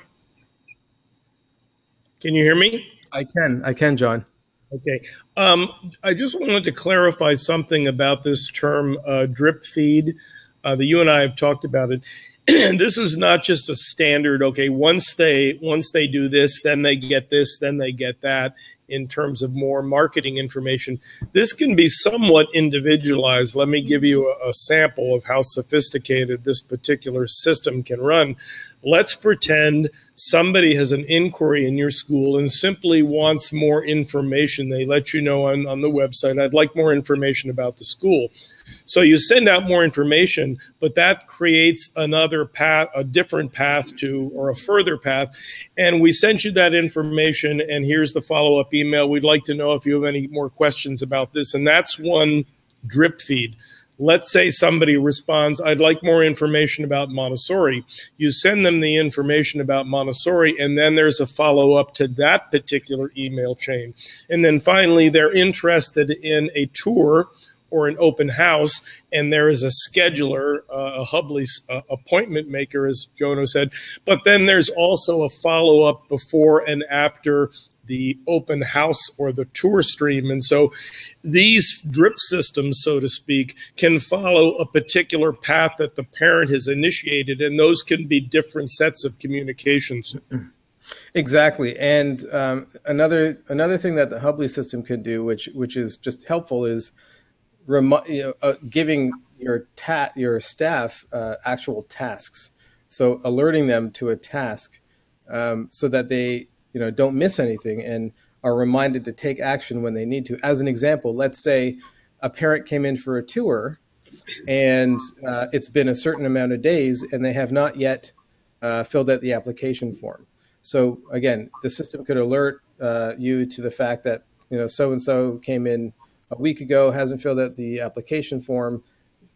can you hear me? I can, John. Okay. I just wanted to clarify something about this term drip feed. That you and I have talked about it. This is not just a standard, okay, once they do this, then they get this, then they get that in terms of more marketing information. This can be somewhat individualized. Let me give you a sample of how sophisticated this particular system can run. Let's pretend somebody has an inquiry in your school and simply wants more information. They let you know on the website, I'd like more information about the school. So you send out more information, but that creates another path, a different path to, or a further path. And we sent you that information, and here's the follow-up email. We'd like to know if you have any more questions about this. And that's one drip feed. Let's say somebody responds, I'd like more information about Montessori. You send them the information about Montessori, and then there's a follow-up to that particular email chain. And then finally, they're interested in a tour or an open house, and there is a scheduler, a Hubly appointment maker, as Jono said. But then there's also a follow-up before and after the open house or the tour stream. And so these drip systems, so to speak, can follow a particular path that the parent has initiated, and those can be different sets of communications. Exactly. And another thing that the Hubly system can do, which is just helpful, is giving your staff actual tasks. So alerting them to a task so that they don't miss anything and are reminded to take action when they need to. As an example, let's say a parent came in for a tour and it's been a certain amount of days and they have not yet filled out the application form. So again, the system could alert you to the fact that so-and-so came in a week ago, hasn't filled out the application form.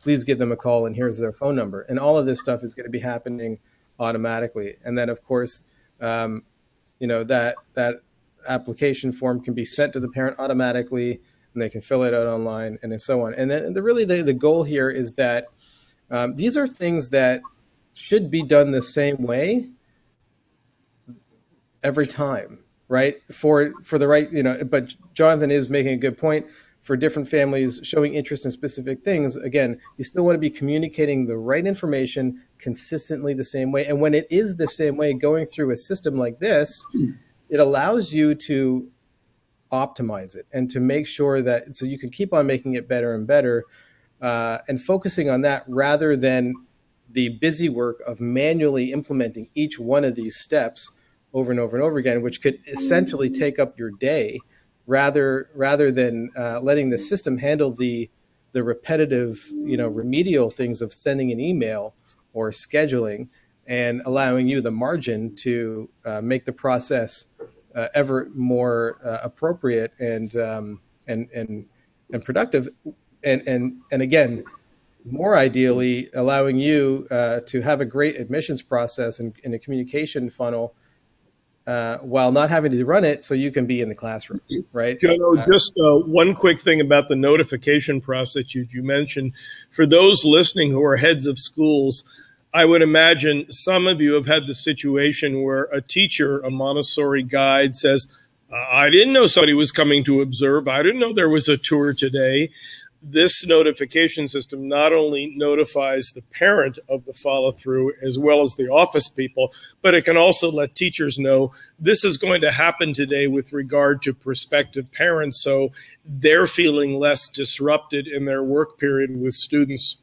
Please give them a call, and here's their phone number. And all of this stuff is going to be happening automatically. And then, of course, that application form can be sent to the parent automatically, and they can fill it out online, and so on. And then really the goal here is that these are things that should be done the same way every time, right? For the right, but Jonathan is making a good point. For different families showing interest in specific things, again, you still want to be communicating the right information consistently the same way. And when it is the same way, going through a system like this, it allows you to optimize it and to make sure that, so you can keep on making it better and better and focusing on that rather than the busy work of manually implementing each one of these steps over and over and over again, which could essentially take up your day rather than letting the system handle the repetitive, remedial things of sending an email or scheduling, and allowing you the margin to make the process ever more appropriate and productive, and again, more ideally, allowing you to have a great admissions process and a communication funnel while not having to run it, so you can be in the classroom, right? Jono, just one quick thing about the notification process you mentioned. For those listening who are heads of schools, I would imagine some of you have had the situation where a teacher, a Montessori guide, says, I didn't know somebody was coming to observe. I didn't know there was a tour today. This notification system not only notifies the parent of the follow-through as well as the office people, but it can also let teachers know this is going to happen today with regard to prospective parents, so they're feeling less disrupted in their work period with students.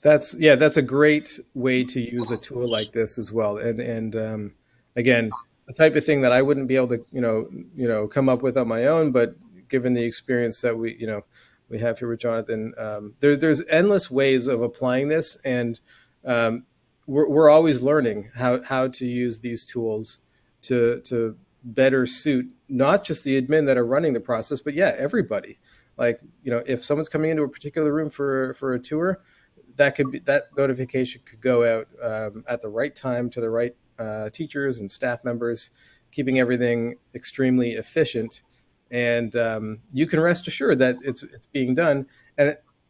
That's a great way to use a tool like this as well. And again, the type of thing that I wouldn't be able to come up with on my own, but given the experience that we have here with Jonathan, there's endless ways of applying this, and we're always learning how to use these tools to better suit not just the admin that are running the process, but everybody. Like, if someone's coming into a particular room for a tour, that notification could go out at the right time to the right teachers and staff members, keeping everything extremely efficient. And you can rest assured that it's being done,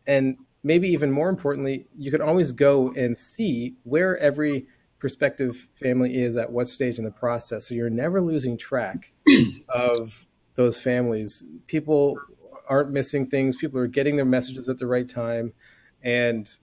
and maybe even more importantly, you can always go and see where every prospective family is at what stage in the process, so you're never losing track of those families. People aren't missing things. People are getting their messages at the right time, and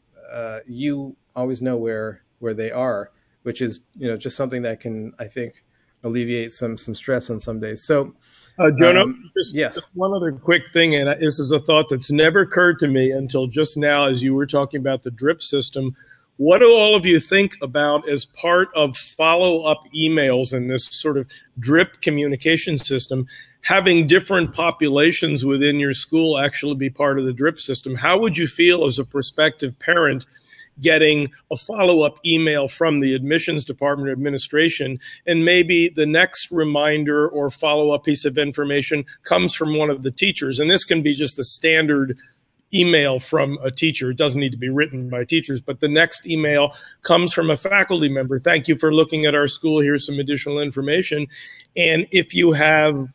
you always know where they are, which is just something that can, I think, alleviate some stress on some days. So. Jono, just one other quick thing, and this is a thought that's never occurred to me until just now as you were talking about the drip system. What do all of you think about as part of follow-up emails in this sort of drip communication system, having different populations within your school actually be part of the drip system? How would you feel as a prospective parent getting a follow-up email from the admissions department administration, and maybe the next reminder or follow-up piece of information comes from one of the teachers? And this can be just a standard email from a teacher. It doesn't need to be written by teachers, but the next email comes from a faculty member. Thank you for looking at our school. Here's some additional information. And if you have,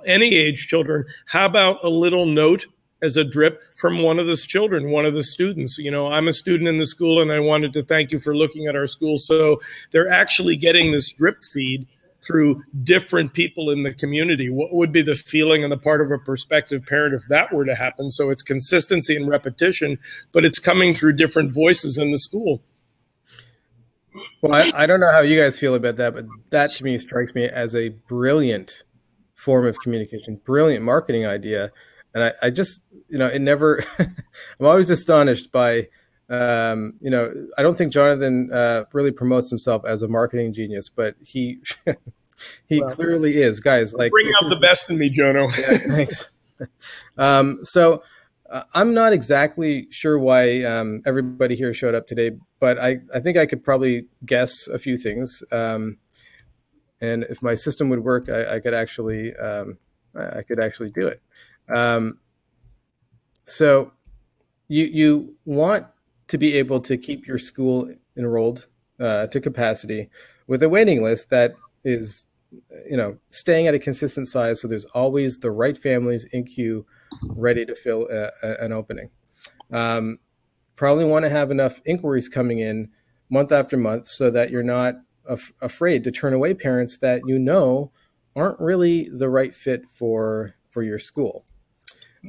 any age children, how about a little note as a drip from one of the children, one of the students? I'm a student in the school and I wanted to thank you for looking at our school. So they're actually getting this drip feed through different people in the community. What would be the feeling on the part of a prospective parent if that were to happen? So it's consistency and repetition, but it's coming through different voices in the school. Well, I don't know how you guys feel about that, but that to me strikes me as a brilliant form of communication, brilliant marketing idea. And I just, it never, I'm always astonished by, I don't think Jonathan really promotes himself as a marketing genius, but he clearly is. Guys, like, bring out the best in me, Jono. Yeah, thanks. So I'm not exactly sure why everybody here showed up today, but I think I could probably guess a few things. And if my system would work, I could actually do it. So you want to be able to keep your school enrolled to capacity with a waiting list that is, staying at a consistent size, so there's always the right families in queue ready to fill an opening. Probably want to have enough inquiries coming in month after month so that you're not afraid to turn away parents that aren't really the right fit for your school.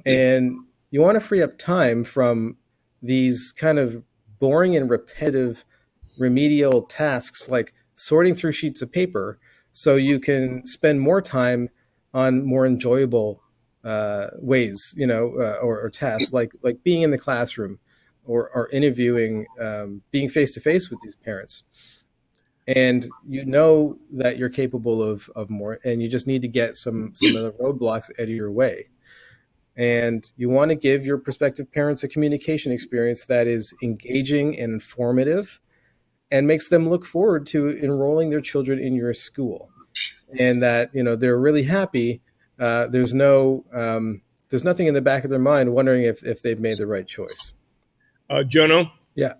And you want to free up time from these kind of boring and repetitive remedial tasks like sorting through sheets of paper, so you can spend more time on more enjoyable ways, or tasks like being in the classroom or interviewing, being face-to-face with these parents. and you know that you're capable of more, and you just need to get some of the roadblocks out of your way. And you want to give your prospective parents a communication experience that is engaging and informative and makes them look forward to enrolling their children in your school, and that they're really happy. There's nothing in the back of their mind wondering if they've made the right choice. Jono? Yeah.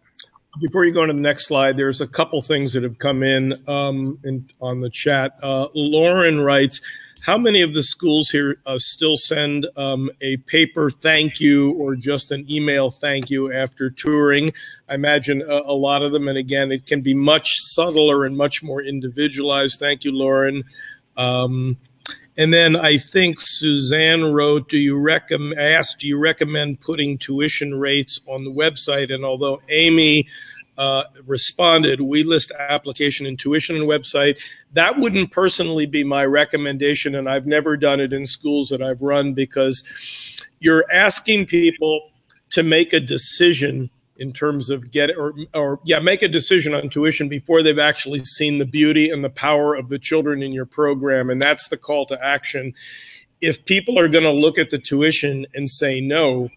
Before you go on to the next slide, there's a couple things that have come in on the chat. Lauren writes, how many of the schools here still send a paper thank you or just an email thank you after touring? I imagine a lot of them. And again, it can be much subtler and much more individualized. Thank you, Lauren. And then I think Suzanne wrote, do you recommend putting tuition rates on the website? And although Amy responded, we list application and tuition and website, that wouldn't personally be my recommendation. And I've never done it in schools that I've run, because you're asking people to make a decision in terms of make a decision on tuition before they've actually seen the beauty and the power of the children in your program. And that's the call to action. If people are going to look at the tuition and say no,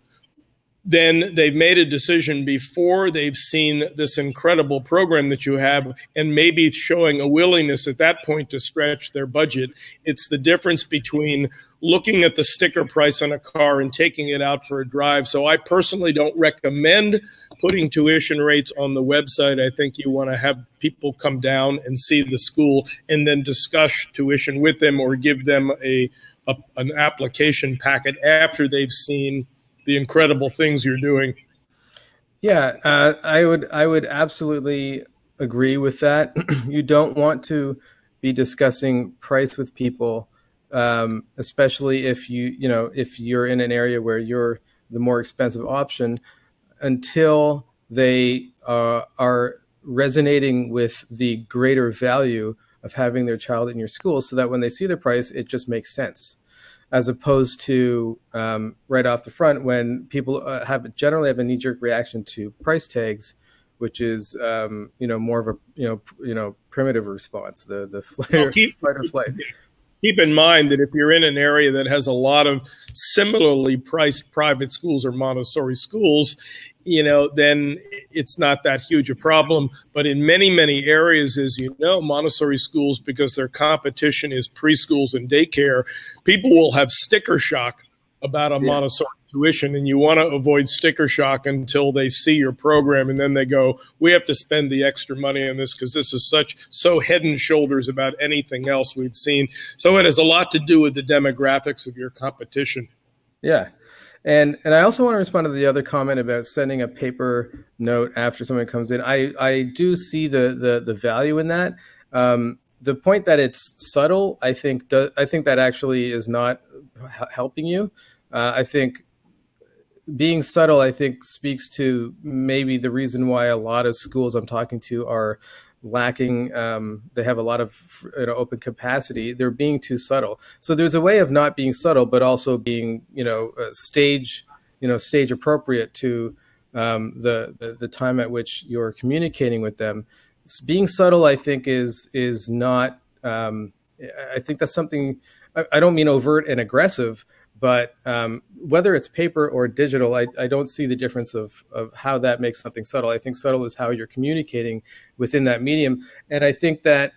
then they've made a decision before they've seen this incredible program that you have, and maybe showing a willingness at that point to stretch their budget. It's the difference between looking at the sticker price on a car and taking it out for a drive. So I personally don't recommend putting tuition rates on the website. I think you want to have people come down and see the school and then discuss tuition with them, or give them an application packet after they've seen the incredible things you're doing. Yeah, I would absolutely agree with that. You don't want to be discussing price with people, especially if if you're in an area where you're the more expensive option, until they are resonating with the greater value of having their child in your school, so that when they see the price, it just makes sense. As opposed to right off the front, when people generally have a knee-jerk reaction to price tags, which is more of a primitive response, the fight or flight. Keep in mind that if you're in an area that has a lot of similarly priced private schools or Montessori schools, then it's not that huge a problem. But in many, many areas, as you know, Montessori schools, because their competition is preschools and daycare, people will have sticker shock about a Montessori tuition, and you want to avoid sticker shock until they see your program, and then they go, we have to spend the extra money on this because this is so head and shoulders about anything else we've seen. So it has a lot to do with the demographics of your competition. Yeah. And I also want to respond to the other comment about sending a paper note after someone comes in. I do see the value in that. The point that it's subtle, I think that actually is not helping you. I think being subtle, speaks to maybe the reason why a lot of schools I'm talking to are lacking. They have a lot of open capacity. They're being too subtle. So there's a way of not being subtle, but also being stage appropriate to the time at which you're communicating with them. Being subtle, I think, is not. I think that's something. I don't mean overt and aggressive, but whether it's paper or digital, I don't see the difference of how that makes something subtle. I think subtle is how you're communicating within that medium. And I think that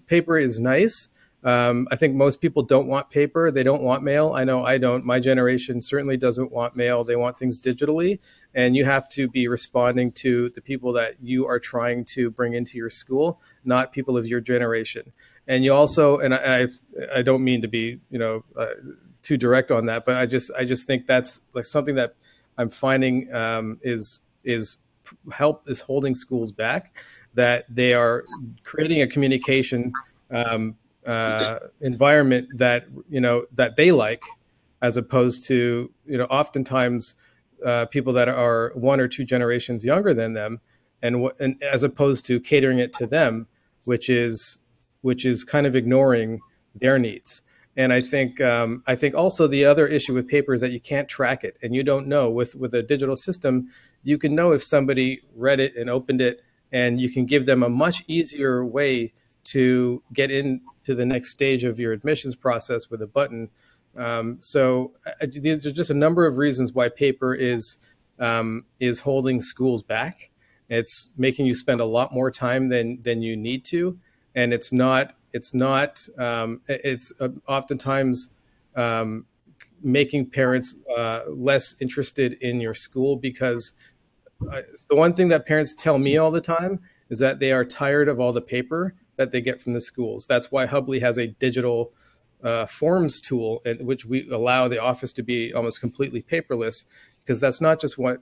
paper is nice. I think most people don't want paper. They don't want mail. I know I don't. My generation certainly doesn't want mail. They want things digitally. And you have to be responding to the people that you are trying to bring into your school, not people of your generation. And you also, and I don't mean to be, too direct on that, but I just think that's like something that I'm finding is holding schools back, that they are creating a communication environment that that they like, as opposed to oftentimes people that are 1 or 2 generations younger than them, and as opposed to catering it to them, which is kind of ignoring their needs. And I think also the other issue with paper is that you can't track it, and you don't know. With a digital system, you can know if somebody read it and opened it and you can give them a much easier way to get into the next stage of your admissions process with a button. So these are just a number of reasons why paper is holding schools back. It's making you spend a lot more time than you need to, and it's oftentimes making parents less interested in your school, because the one thing that parents tell me all the time is that they are tired of all the paper that they get from the schools. That's why Hubbly has a digital forms tool in which we allow the office to be almost completely paperless, because that's not just what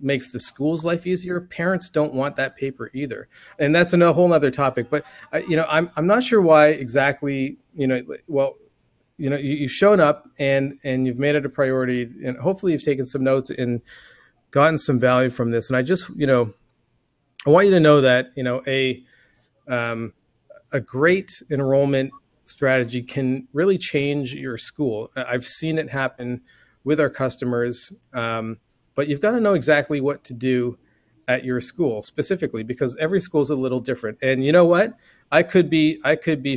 makes the school's life easier. Parents don't want that paper either, and that's a whole other topic. But I'm not sure why exactly. You've shown up and you've made it a priority, and hopefully you've taken some notes and gotten some value from this. And I just I want you to know that a great enrollment strategy can really change your school. I've seen it happen with our customers, but you've got to know exactly what to do at your school specifically, because every school is a little different. And you know what? I could be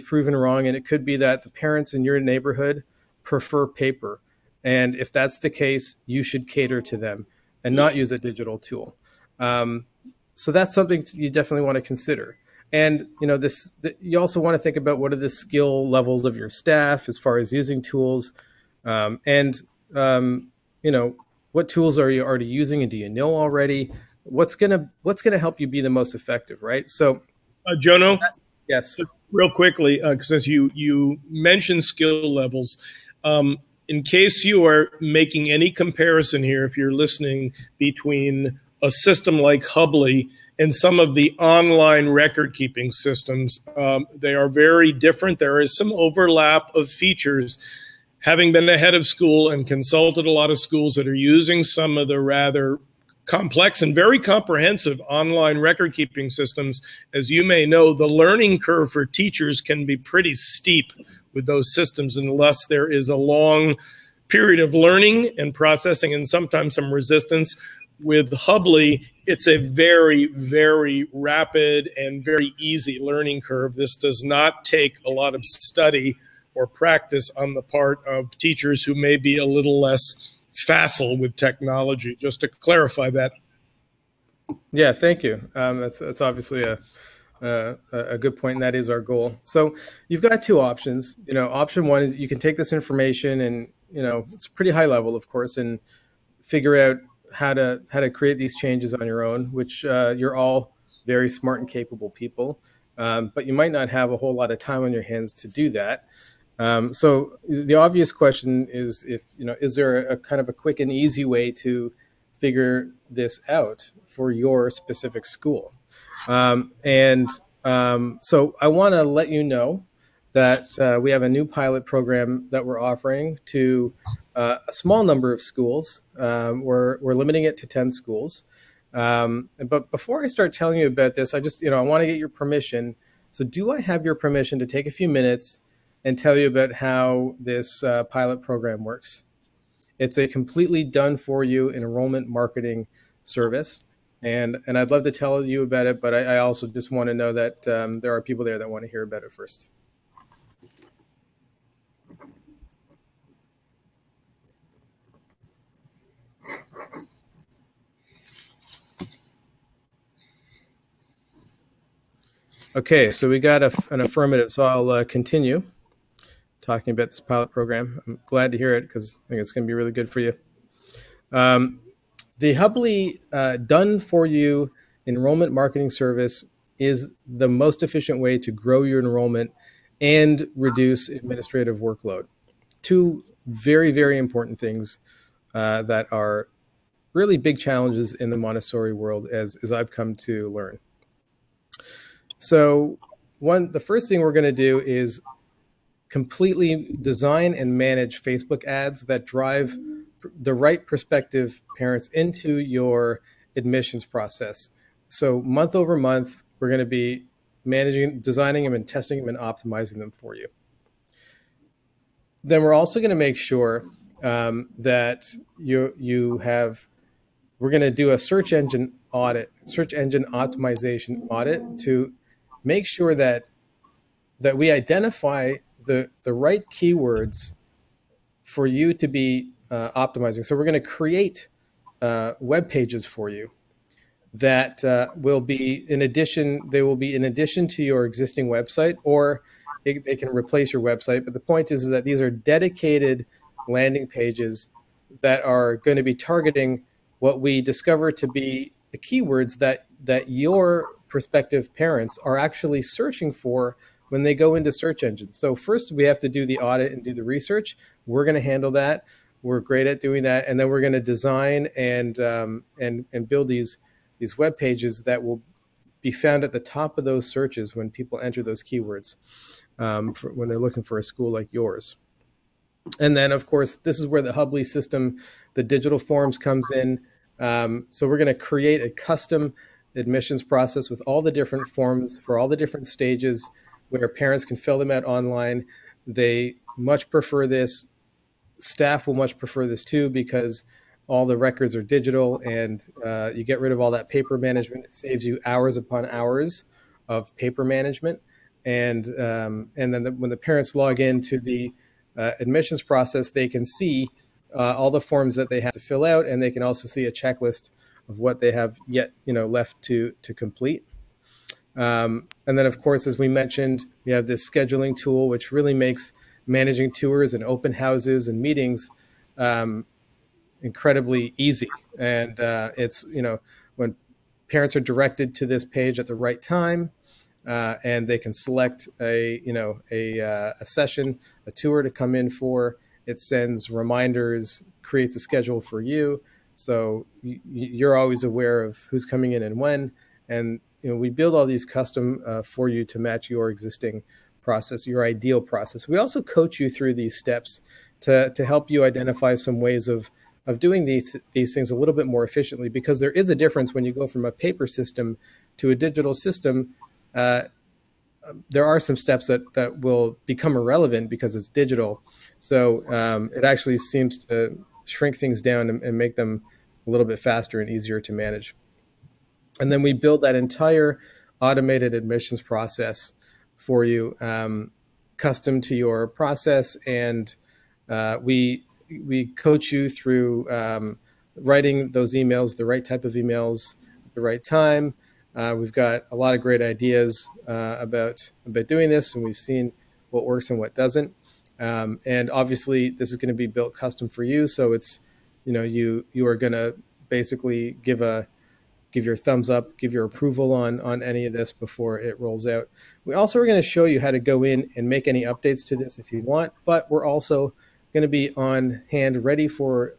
proven wrong, and it could be that the parents in your neighborhood prefer paper. And if that's the case, you should cater to them and not use a digital tool. So that's something you definitely want to consider. And you also want to think about what are the skill levels of your staff as far as using tools, and what tools are you already using, and do you know already what's gonna help you be the most effective, right? So, Jono, yes, just real quickly, since you mentioned skill levels, in case you are making any comparison here, if you're listening, between a system like Hubbly and some of the online record-keeping systems, they are very different. There is some overlap of features. Having been the head of school and consulted a lot of schools that are using some of the rather complex and very comprehensive online record-keeping systems, as you may know, the learning curve for teachers can be pretty steep with those systems unless there is a long period of learning and processing and sometimes some resistance. With Hubbly, it's a very, very rapid and very easy learning curve. This does not take a lot of study or practice on the part of teachers who may be a little less facile with technology, just to clarify that. Yeah, thank you. That's obviously a good point, and that is our goal. So you've got two options. Option one is you can take this information, and it's pretty high level, of course, and figure out how to create these changes on your own, which you're all very smart and capable people, but you might not have a whole lot of time on your hands to do that. So the obvious question is, is there a kind of a quick and easy way to figure this out for your specific school? So I want to let you know that we have a new pilot program that we're offering to a small number of schools. We're limiting it to 10 schools. But before I start telling you about this, I want to get your permission. So do I have your permission to take a few minutes and tell you about how this pilot program works? It's a completely done for you enrollment marketing service. And I'd love to tell you about it, but I also just want to know that there are people there that want to hear about it first. Okay, so we got an affirmative, so I'll continue talking about this pilot program. I'm glad to hear it because I think it's going to be really good for you. The Hubbly done for you enrollment marketing service is the most efficient way to grow your enrollment and reduce administrative workload. Two very, very important things that are really big challenges in the Montessori world, as I've come to learn. So the first thing we're going to do is completely design and manage Facebook ads that drive the right prospective parents into your admissions process. So month over month, we're going to be designing them and testing them and optimizing them for you. Then we're also going to make sure that we're going to do a search engine audit, search engine optimization audit, to make sure that we identify the right keywords for you to be optimizing. So we're going to create web pages for you that will be in addition. They will be in addition to your existing website, or they can replace your website. But the point is that these are dedicated landing pages that are going to be targeting what we discover to be the keywords that your prospective parents are actually searching for when they go into search engines. So first we have to do the audit and do the research. We're going to handle that. We're great at doing that, and then we're going to design and build these web pages that will be found at the top of those searches when people enter those keywords when they're looking for a school like yours. And then, of course, this is where the Hubly system, the digital forms, comes in. So we're going to create a custom admissions process with all the different forms for all the different stages where parents can fill them out online. They much prefer this. Staff will much prefer this too, because all the records are digital, and you get rid of all that paper management. It saves you hours upon hours of paper management. And then when the parents log into the admissions process, they can see all the forms that they have to fill out, and they can also see a checklist of what they have yet left to complete. And then, of course, as we mentioned, we have this scheduling tool, which really makes managing tours and open houses and meetings incredibly easy. And it's when parents are directed to this page at the right time, and they can select a session, a tour to come in for. It sends reminders, creates a schedule for you, so you're always aware of who's coming in and when. And we build all these custom for you to match your existing process, your ideal process. We also coach you through these steps to help you identify some ways of doing these things a little bit more efficiently, because there is a difference when you go from a paper system to a digital system. There are some steps that will become irrelevant because it's digital. So it actually seems to shrink things down and make them a little bit faster and easier to manage. And then we build that entire automated admissions process for you, custom to your process. And we coach you through writing those emails, the right type of emails at the right time. We've got a lot of great ideas about doing this, and we've seen what works and what doesn't. And obviously, this is going to be built custom for you. So it's, you are going to basically give your thumbs up, give your approval on any of this before it rolls out. We also are going to show you how to go in and make any updates to this if you want, but we're also going to be on hand ready for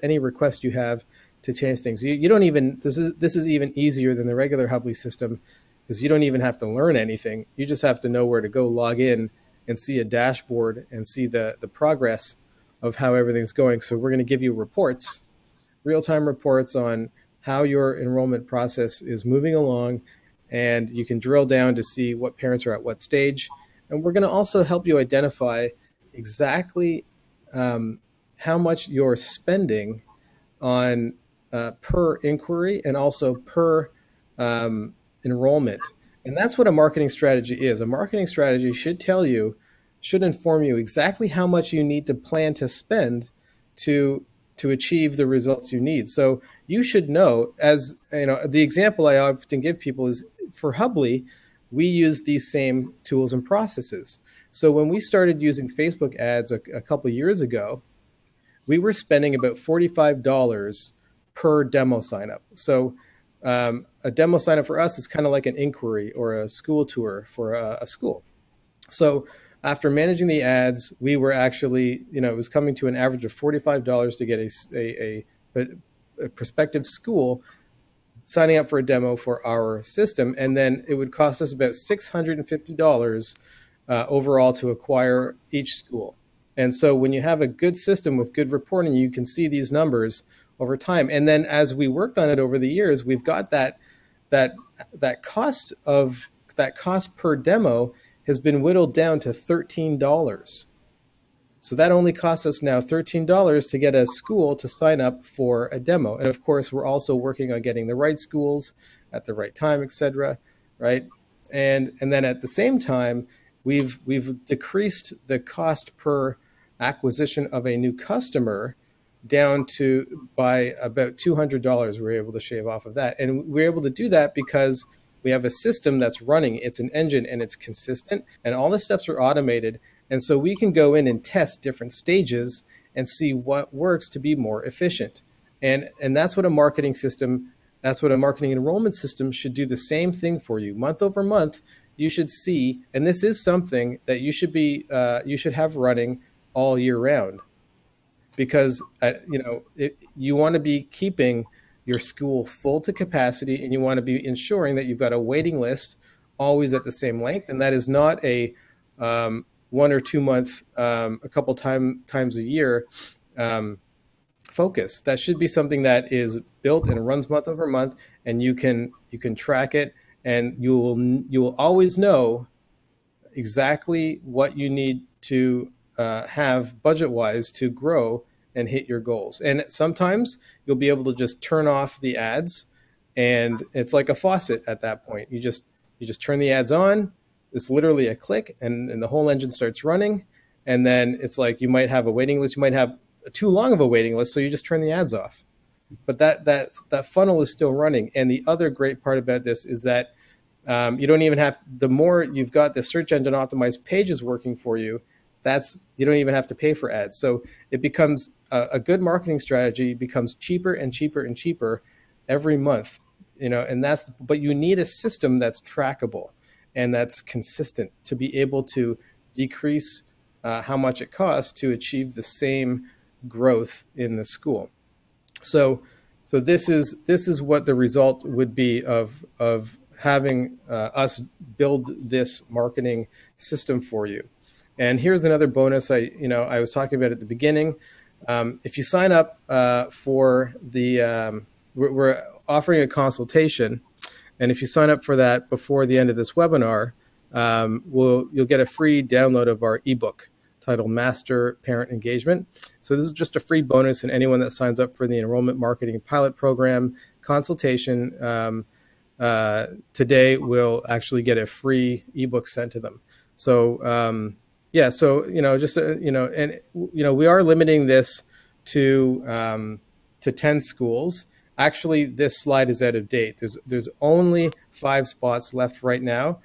any request you have to change things. You don't even, this is even easier than the regular Hubly system, because you don't even have to learn anything. You just have to know where to go log in and see a dashboard and see the progress of how everything's going. So we're going to give you reports, real-time reports on how your enrollment process is moving along, and you can drill down to see what parents are at what stage. And we're going to also help you identify exactly how much you're spending on per inquiry and also per enrollment. And that's what a marketing strategy is. A marketing strategy should inform you exactly how much you need to plan to spend to achieve the results you need. So you should know, as the example I often give people is, for Hubly, we use these same tools and processes. So when we started using Facebook ads a couple of years ago, we were spending about $45 per demo signup. So a demo signup for us is kind of like an inquiry or a school tour for a school. So after managing the ads, we were actually, it was coming to an average of $45 to get a prospective school signing up for a demo for our system. And then it would cost us about $650 overall to acquire each school. And so when you have a good system with good reporting, you can see these numbers over time. And then as we worked on it over the years, we've got that cost per demo has been whittled down to $13. So that only costs us now $13 to get a school to sign up for a demo. And of course, we're also working on getting the right schools at the right time, et cetera, right? And then at the same time, we've decreased the cost per acquisition of a new customer down to by about $200. We're able to shave off of that. And we're able to do that because we have a system that's running. It's an engine and it's consistent, and all the steps are automated. And so we can go in and test different stages and see what works to be more efficient. And that's what a marketing system, that's what a marketing enrollment system should do, the same thing for you. Month over month, you should see, and this is something that you should have running all year round, because you want to be keeping your school full to capacity, and you want to be ensuring that you've got a waiting list always at the same length. And that is not a 1 or 2 month, a couple times a year focus. That should be something that is built and runs month over month, and you can track it, and you will always know exactly what you need to have budget-wise to grow and hit your goals. And sometimes you'll be able to just turn off the ads, and it's like a faucet at that point. You just turn the ads on. It's literally a click, and the whole engine starts running. And then it's like you might have a waiting list. You might have too long of a waiting list, so you just turn the ads off. But that funnel is still running. And the other great part about this is that you don't even have, the more you've got the search engine optimized pages working for you, you don't even have to pay for ads. So it becomes a good marketing strategy, becomes cheaper and cheaper and cheaper every month, but you need a system that's trackable and that's consistent to be able to decrease how much it costs to achieve the same growth in the school. So this is what the result would be of having us build this marketing system for you. And here's another bonus I was talking about at the beginning. If you sign up for we're offering a consultation, and if you sign up for that before the end of this webinar, you'll get a free download of our ebook titled Master Parent Engagement. So this is just a free bonus, and anyone that signs up for the Enrollment Marketing Pilot Program consultation today will actually get a free ebook sent to them. So yeah, so we are limiting this to 10 schools. Actually, this slide is out of date. There's only 5 spots left right now.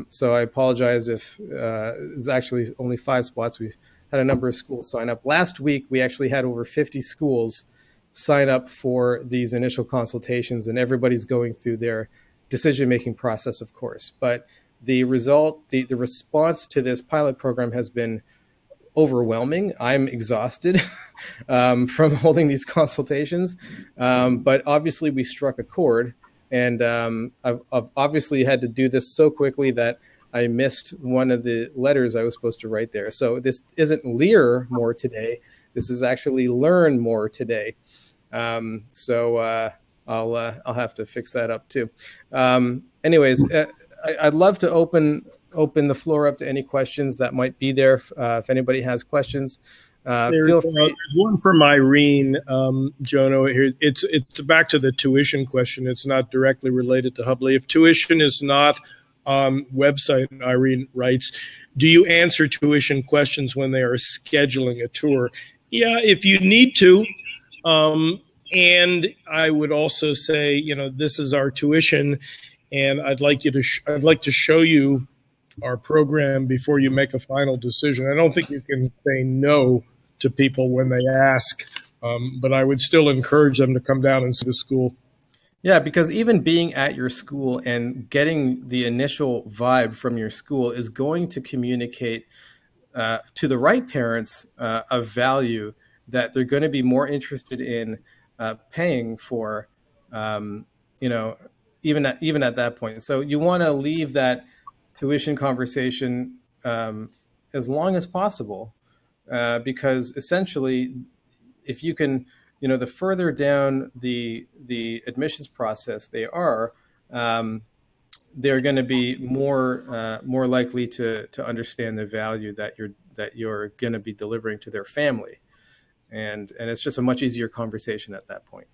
So I apologize if there's actually only 5 spots. We've had a number of schools sign up. Last week, we actually had over 50 schools sign up for these initial consultations, and everybody's going through their decision-making process, of course. But the response to this pilot program has been overwhelming. I'm exhausted from holding these consultations, but obviously we struck a chord, and I've obviously had to do this so quickly that I missed one of the letters I was supposed to write there. So this isn't Lear more today. This is actually Learn more today. So I'll have to fix that up too. Anyways. I'd love to open the floor up to any questions that might be there. If anybody has questions, feel free. There's one from Irene, Jono. Here, it's back to the tuition question. It's not directly related to Hubley. If tuition is not on website, Irene writes, do you answer tuition questions when they are scheduling a tour? Yeah, if you need to. And I would also say, this is our tuition, and I'd like to show you our program before you make a final decision. I don't think you can say no to people when they ask, but I would still encourage them to come down and see the school. Yeah, because even being at your school and getting the initial vibe from your school is going to communicate to the right parents a value that they're going to be more interested in paying for, even at that point. So you want to leave that tuition conversation as long as possible, because essentially, if you can, the further down the admissions process they are, they're going to be more likely to understand the value that that you're going to be delivering to their family. And it's just a much easier conversation at that point.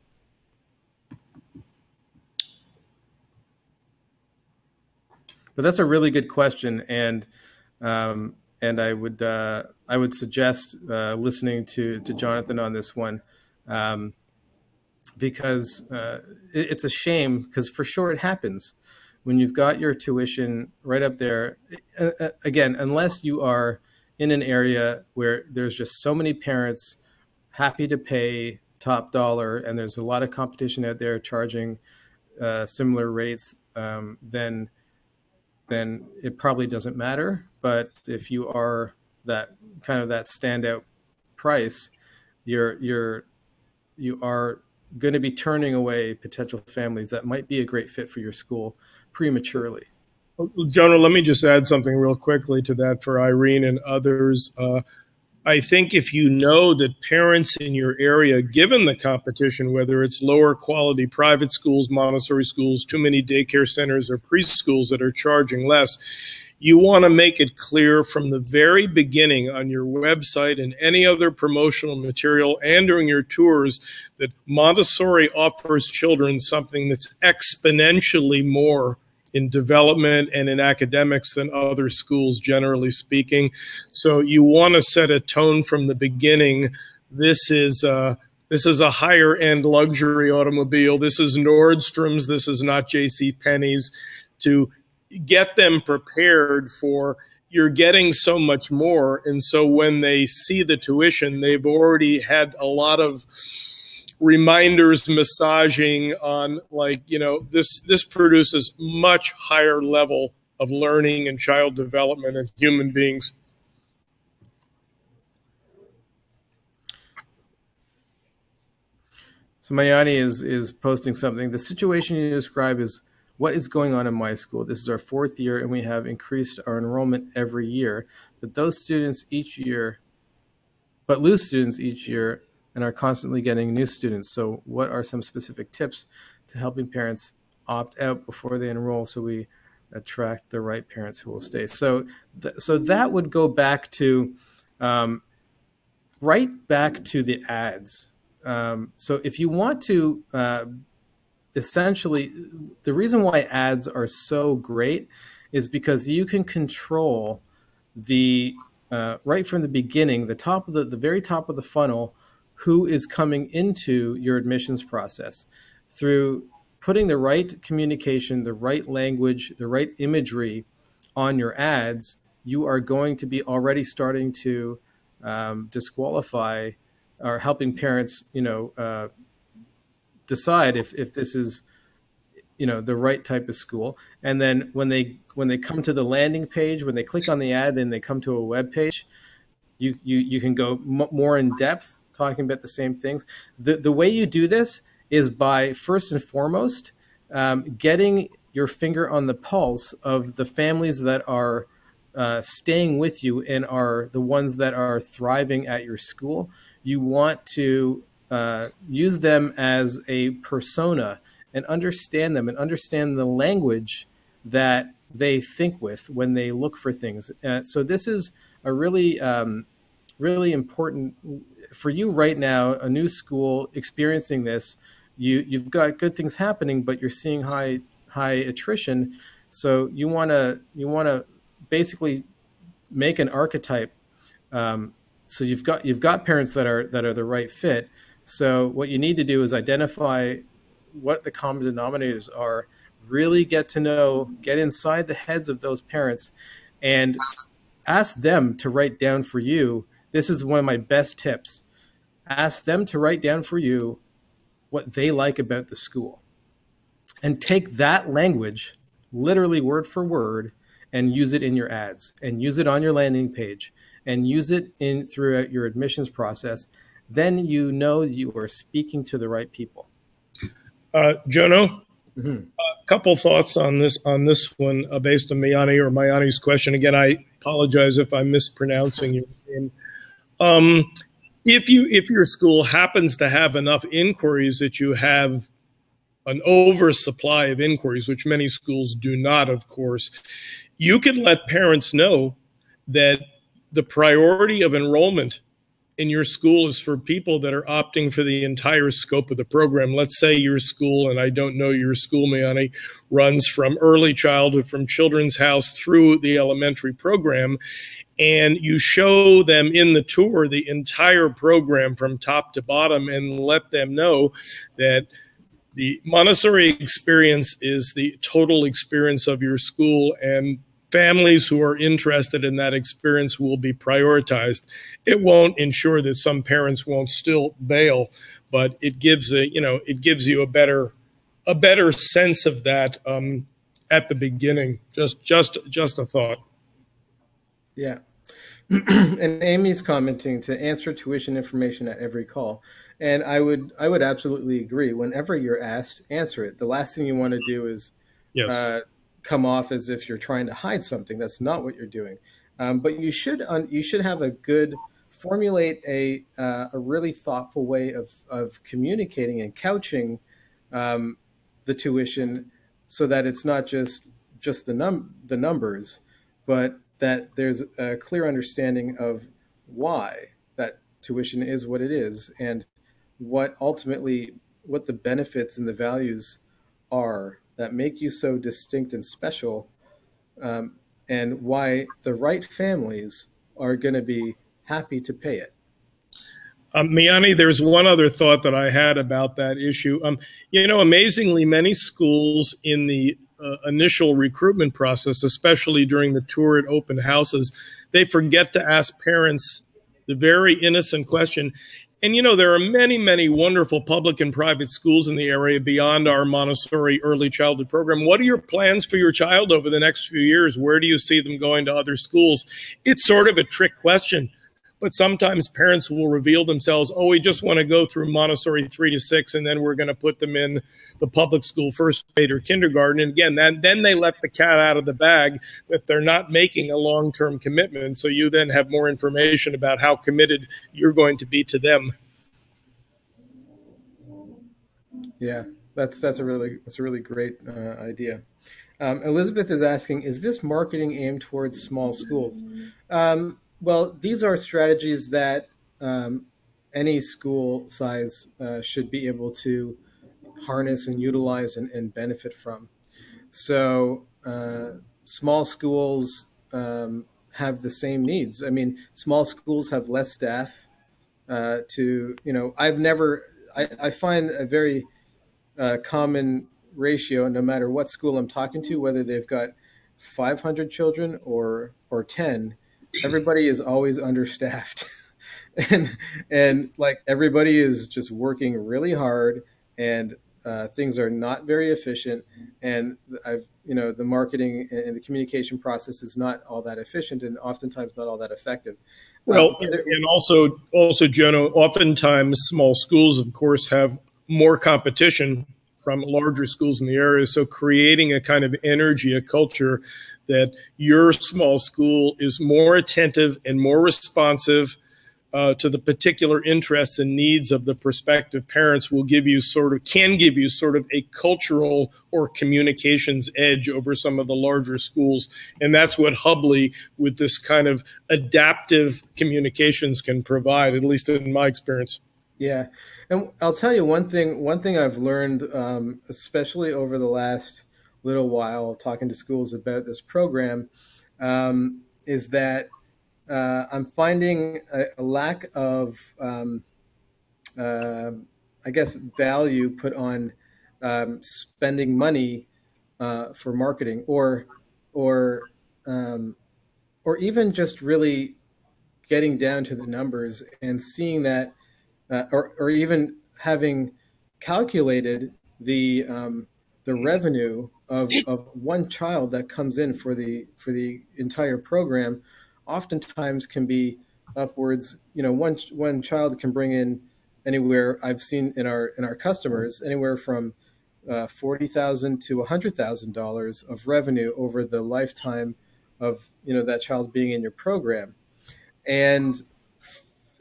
But that's a really good question, and I would suggest listening to Jonathan on this one, because it's a shame, because for sure it happens when you've got your tuition right up there. Again, unless you are in an area where there's just so many parents happy to pay top dollar, and there's a lot of competition out there charging similar rates, then it probably doesn't matter. But if you are that kind of that standout price, you are going to be turning away potential families that might be a great fit for your school prematurely. Well, Jonah, let me just add something real quickly to that for Irene and others. I think if you know that parents in your area, given the competition, whether it's lower quality private schools, Montessori schools, too many daycare centers or preschools that are charging less, you want to make it clear from the very beginning on your website and any other promotional material and during your tours that Montessori offers children something that's exponentially more in development and in academics than other schools, generally speaking. So you want to set a tone from the beginning. This is a higher end luxury automobile. This is Nordstrom's. This is not J.C. Penney's. To get them prepared for, you're getting so much more. And so when they see the tuition, they've already had a lot of reminders, massaging on, like, you know, this produces much higher level of learning and child development and human beings. So Mayani is posting something. The situation you describe is what is going on in my school. This is our 4th year, and we have increased our enrollment every year, but lose students each year and are constantly getting new students. So what are some specific tips to helping parents opt out before they enroll so we attract the right parents who will stay? So that would go back to right back to the ads. So if you want to essentially, the reason why ads are so great is because you can control the right from the beginning, the very top of the funnel, who is coming into your admissions process through putting the right communication, the right language, the right imagery on your ads. You are going to be already starting to disqualify or helping parents, decide if this is, the right type of school. And then when they come to the landing page, when they click on the ad and they come to a web page, you can go more in depth talking about the same things. The way you do this is by, first and foremost, getting your finger on the pulse of the families that are staying with you and are the ones that are thriving at your school. You want to use them as a persona and understand them and understand the language that they think with when they look for things. So this is a really, really important for you right now, a new school experiencing this. You've got good things happening, but you're seeing high attrition. So you want to basically make an archetype. So you've got parents that are the right fit. So what you need to do is identify what the common denominators are, really get inside the heads of those parents and ask them to write down for you. This is one of my best tips. Ask them to write down for you what they like about the school, and take that language, literally word for word, and use it in your ads, and use it on your landing page, and use it throughout your admissions process. Then you know you are speaking to the right people. Jono, a couple thoughts on this one based on Mayani's question. Again, I apologize if I'm mispronouncing your name. If your school happens to have enough inquiries that you have an oversupply of inquiries, which many schools do not, of course, you can let parents know that the priority of enrollment in your school is for people that are opting for the entire scope of the program. Let's say your school, and I don't know your school, Mayani, runs from early childhood, from Children's House through the elementary program, and you show them in the tour the entire program from top to bottom and let them know that the Montessori experience is the total experience of your school, and families who are interested in that experience will be prioritized. It won't ensure that some parents won't still bail, but it gives you a better sense of that at the beginning. Just a thought. Yeah. And Amy's commenting to answer tuition information at every call. And I would absolutely agree. Whenever you're asked, answer it. The last thing you want to do is Yes. come off as if you're trying to hide something. That's not what you're doing. But you should have a good formulate a really thoughtful way of communicating and couching the tuition, so that it's not just the numbers, but that there's a clear understanding of why that tuition is what it is, and what the benefits and the values are that make you so distinct and special, and why the right families are going to be happy to pay it. Miani, there's one other thought that I had about that issue. Amazingly, many schools in the initial recruitment process, especially during the tour at open houses, they forget to ask parents the very innocent question. And, there are many, many wonderful public and private schools in the area beyond our Montessori early childhood program. What are your plans for your child over the next few years? Where do you see them going to other schools? It's sort of a trick question. But sometimes parents will reveal themselves, oh, we just want to go through Montessori 3 to 6, and then we're going to put them in the public school first grade or kindergarten. And again, then they let the cat out of the bag that they're not making a long-term commitment. So you then have more information about how committed you're going to be to them. Yeah, that's a really great idea. Elizabeth is asking, is this marketing aimed towards small schools? Well, these are strategies that any school size should be able to harness and utilize and benefit from. So small schools have the same needs. I mean, small schools have less staff I find a very common ratio, no matter what school I'm talking to, whether they've got 500 children or 10, everybody is always understaffed. and like everybody is just working really hard, and things are not very efficient, and the marketing and the communication process is not all that efficient, and oftentimes not all that effective. Well, and also, Jono, oftentimes small schools, of course, have more competition from larger schools in the area. So creating a kind of energy, a culture that your small school is more attentive and more responsive to the particular interests and needs of the prospective parents can give you sort of a cultural or communications edge over some of the larger schools. And that's what Hubley, with this kind of adaptive communications, can provide, at least in my experience. Yeah. And I'll tell you one thing I've learned, especially over the last little while talking to schools about this program, is that I'm finding a lack of, I guess, value put on spending money for marketing, or even just really getting down to the numbers and seeing that, or even having calculated the revenue of one child that comes in for the entire program. Oftentimes can be upwards. One child can bring in anywhere, I've seen in our customers, anywhere from $40,000 to $100,000 of revenue over the lifetime of that child being in your program. And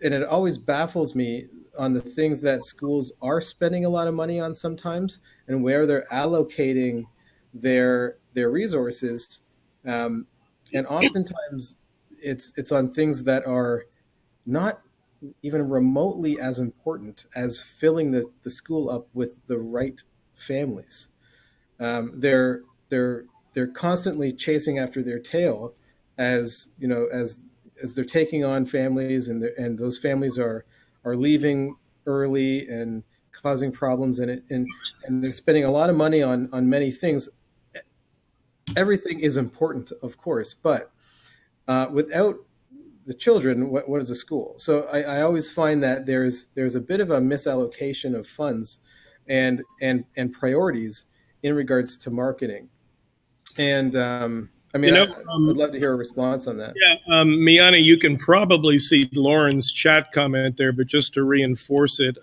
it always baffles me on the things that schools are spending a lot of money on sometimes, and where they're allocating their resources. And oftentimes it's on things that are not even remotely as important as filling the school up with the right families. They're they're constantly chasing after their tail, as you know, as they're taking on families, and those families are leaving early and causing problems, and they're spending a lot of money on many things. Everything is important, of course, but without the children, what is a school? So I always find that there's a bit of a misallocation of funds and priorities in regards to marketing. And I mean, I'd love to hear a response on that. Yeah, Miana, you can probably see Lauren's chat comment there, but just to reinforce it,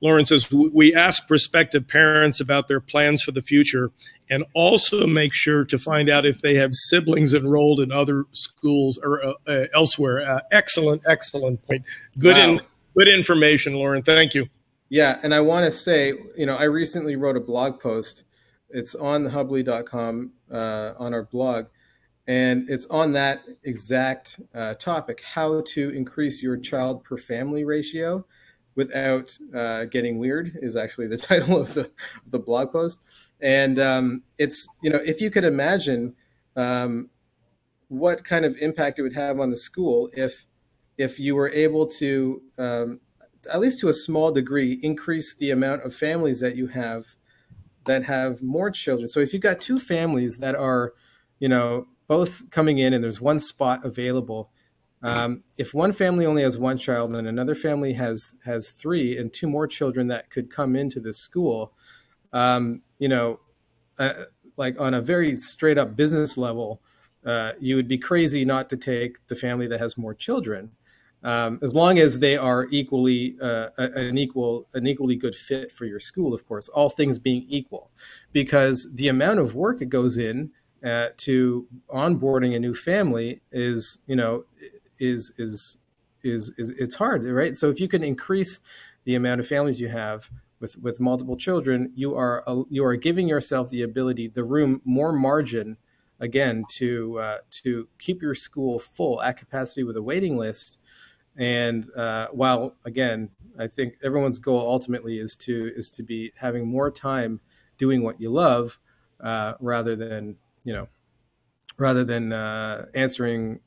Lauren says, we ask prospective parents about their plans for the future and also make sure to find out if they have siblings enrolled in other schools or elsewhere. Excellent point. Good information, Lauren. Thank you. Yeah, and I want to say, I recently wrote a blog post. It's on hubley.com on our blog, and it's on that exact topic: how to increase your child per family ratio without getting weird is actually the title of the blog post. And it's, if you could imagine what kind of impact it would have on the school if you were able to, at least to a small degree, increase the amount of families that you have that have more children. So if you've got two families that are, both coming in and there's one spot available, if one family only has one child and another family has three and two more children that could come into the school, like on a very straight up business level, you would be crazy not to take the family that has more children, as long as they are equally an equally good fit for your school, of course, all things being equal, because the amount of work it goes in to onboarding a new family is it's hard, right? So if you can increase the amount of families you have with multiple children, you are giving yourself the ability, the room, more margin, again, to keep your school full at capacity with a waiting list. And while, again, I think everyone's goal ultimately is to be having more time doing what you love, rather than answering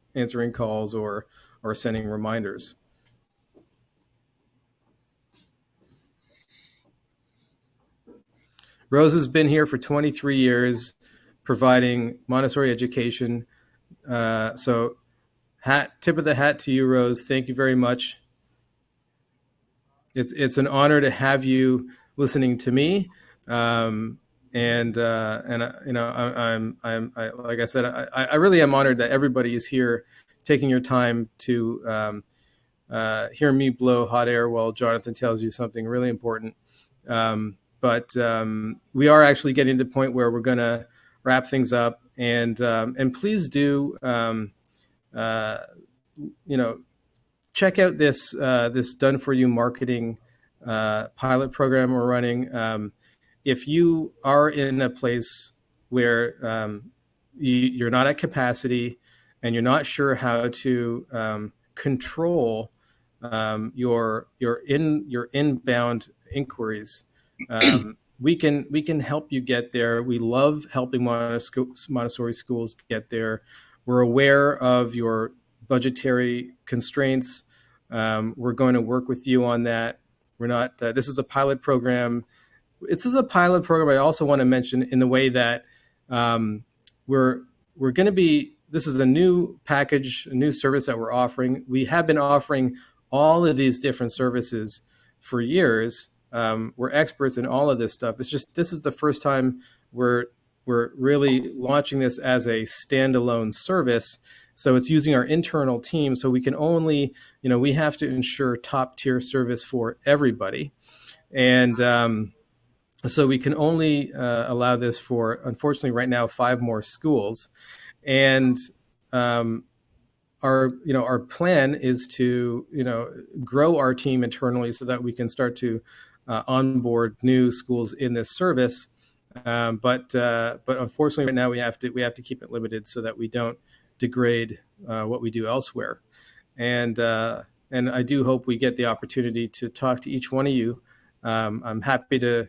calls or sending reminders. Rose has been here for 23 years providing Montessori education. So tip of the hat to you, Rose. Thank you very much. It's an honor to have you listening to me. I'm like I said, I really am honored that everybody is here taking your time to hear me blow hot air while Jonathan tells you something really important. But we are actually getting to the point where we're going to wrap things up, and please do, check out this Done For You marketing pilot program we're running. If you are in a place where you're not at capacity and you're not sure how to control your inbound inquiries, we can help you get there. We love helping Montessori schools get there. We're aware of your budgetary constraints. We're going to work with you on that. We're not. This is a pilot program. This is a pilot program. I also want to mention in the way that we're going to be. This is a new package, a new service that we're offering. We have been offering all of these different services for years. We're experts in all of this stuff. It's just this is the first time we're really launching this as a standalone service. So it's using our internal team. So we can only, we have to ensure top tier service for everybody. And so we can only allow this for, unfortunately, right now, 5 more schools. And our plan is to, grow our team internally so that we can start to onboard new schools in this service. But unfortunately, right now we have to keep it limited so that we don't degrade what we do elsewhere. And I do hope we get the opportunity to talk to each one of you. I'm happy to,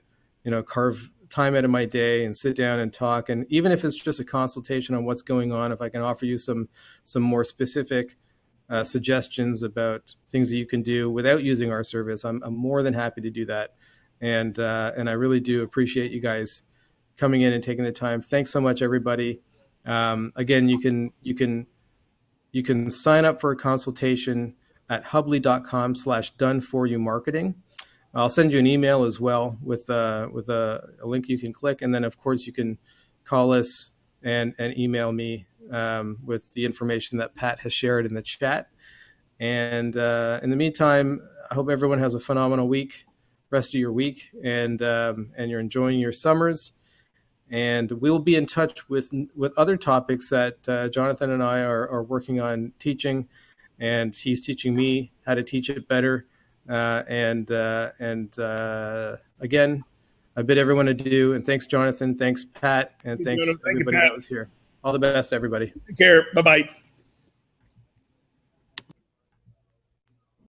carve time out of my day and sit down and talk. And even if it's just a consultation on what's going on, if I can offer you some more specific suggestions about things that you can do without using our service, I'm more than happy to do that. And I really do appreciate you guys coming in and taking the time. Thanks so much, everybody. Again, you can sign up for a consultation at hubley.com/done-for-you-marketing. I'll send you an email as well with a link you can click, and then of course you can call us and email me with the information that Pat has shared in the chat. And in the meantime, I hope everyone has a phenomenal rest of your week, and you're enjoying your summers. And we'll be in touch with other topics that Jonathan and I are working on teaching, and he's teaching me how to teach it better. Again, I bid everyone adieu, and thanks, Jonathan. Thanks, Pat, and thanks everybody that was here. All the best, everybody. Take care. Bye-bye.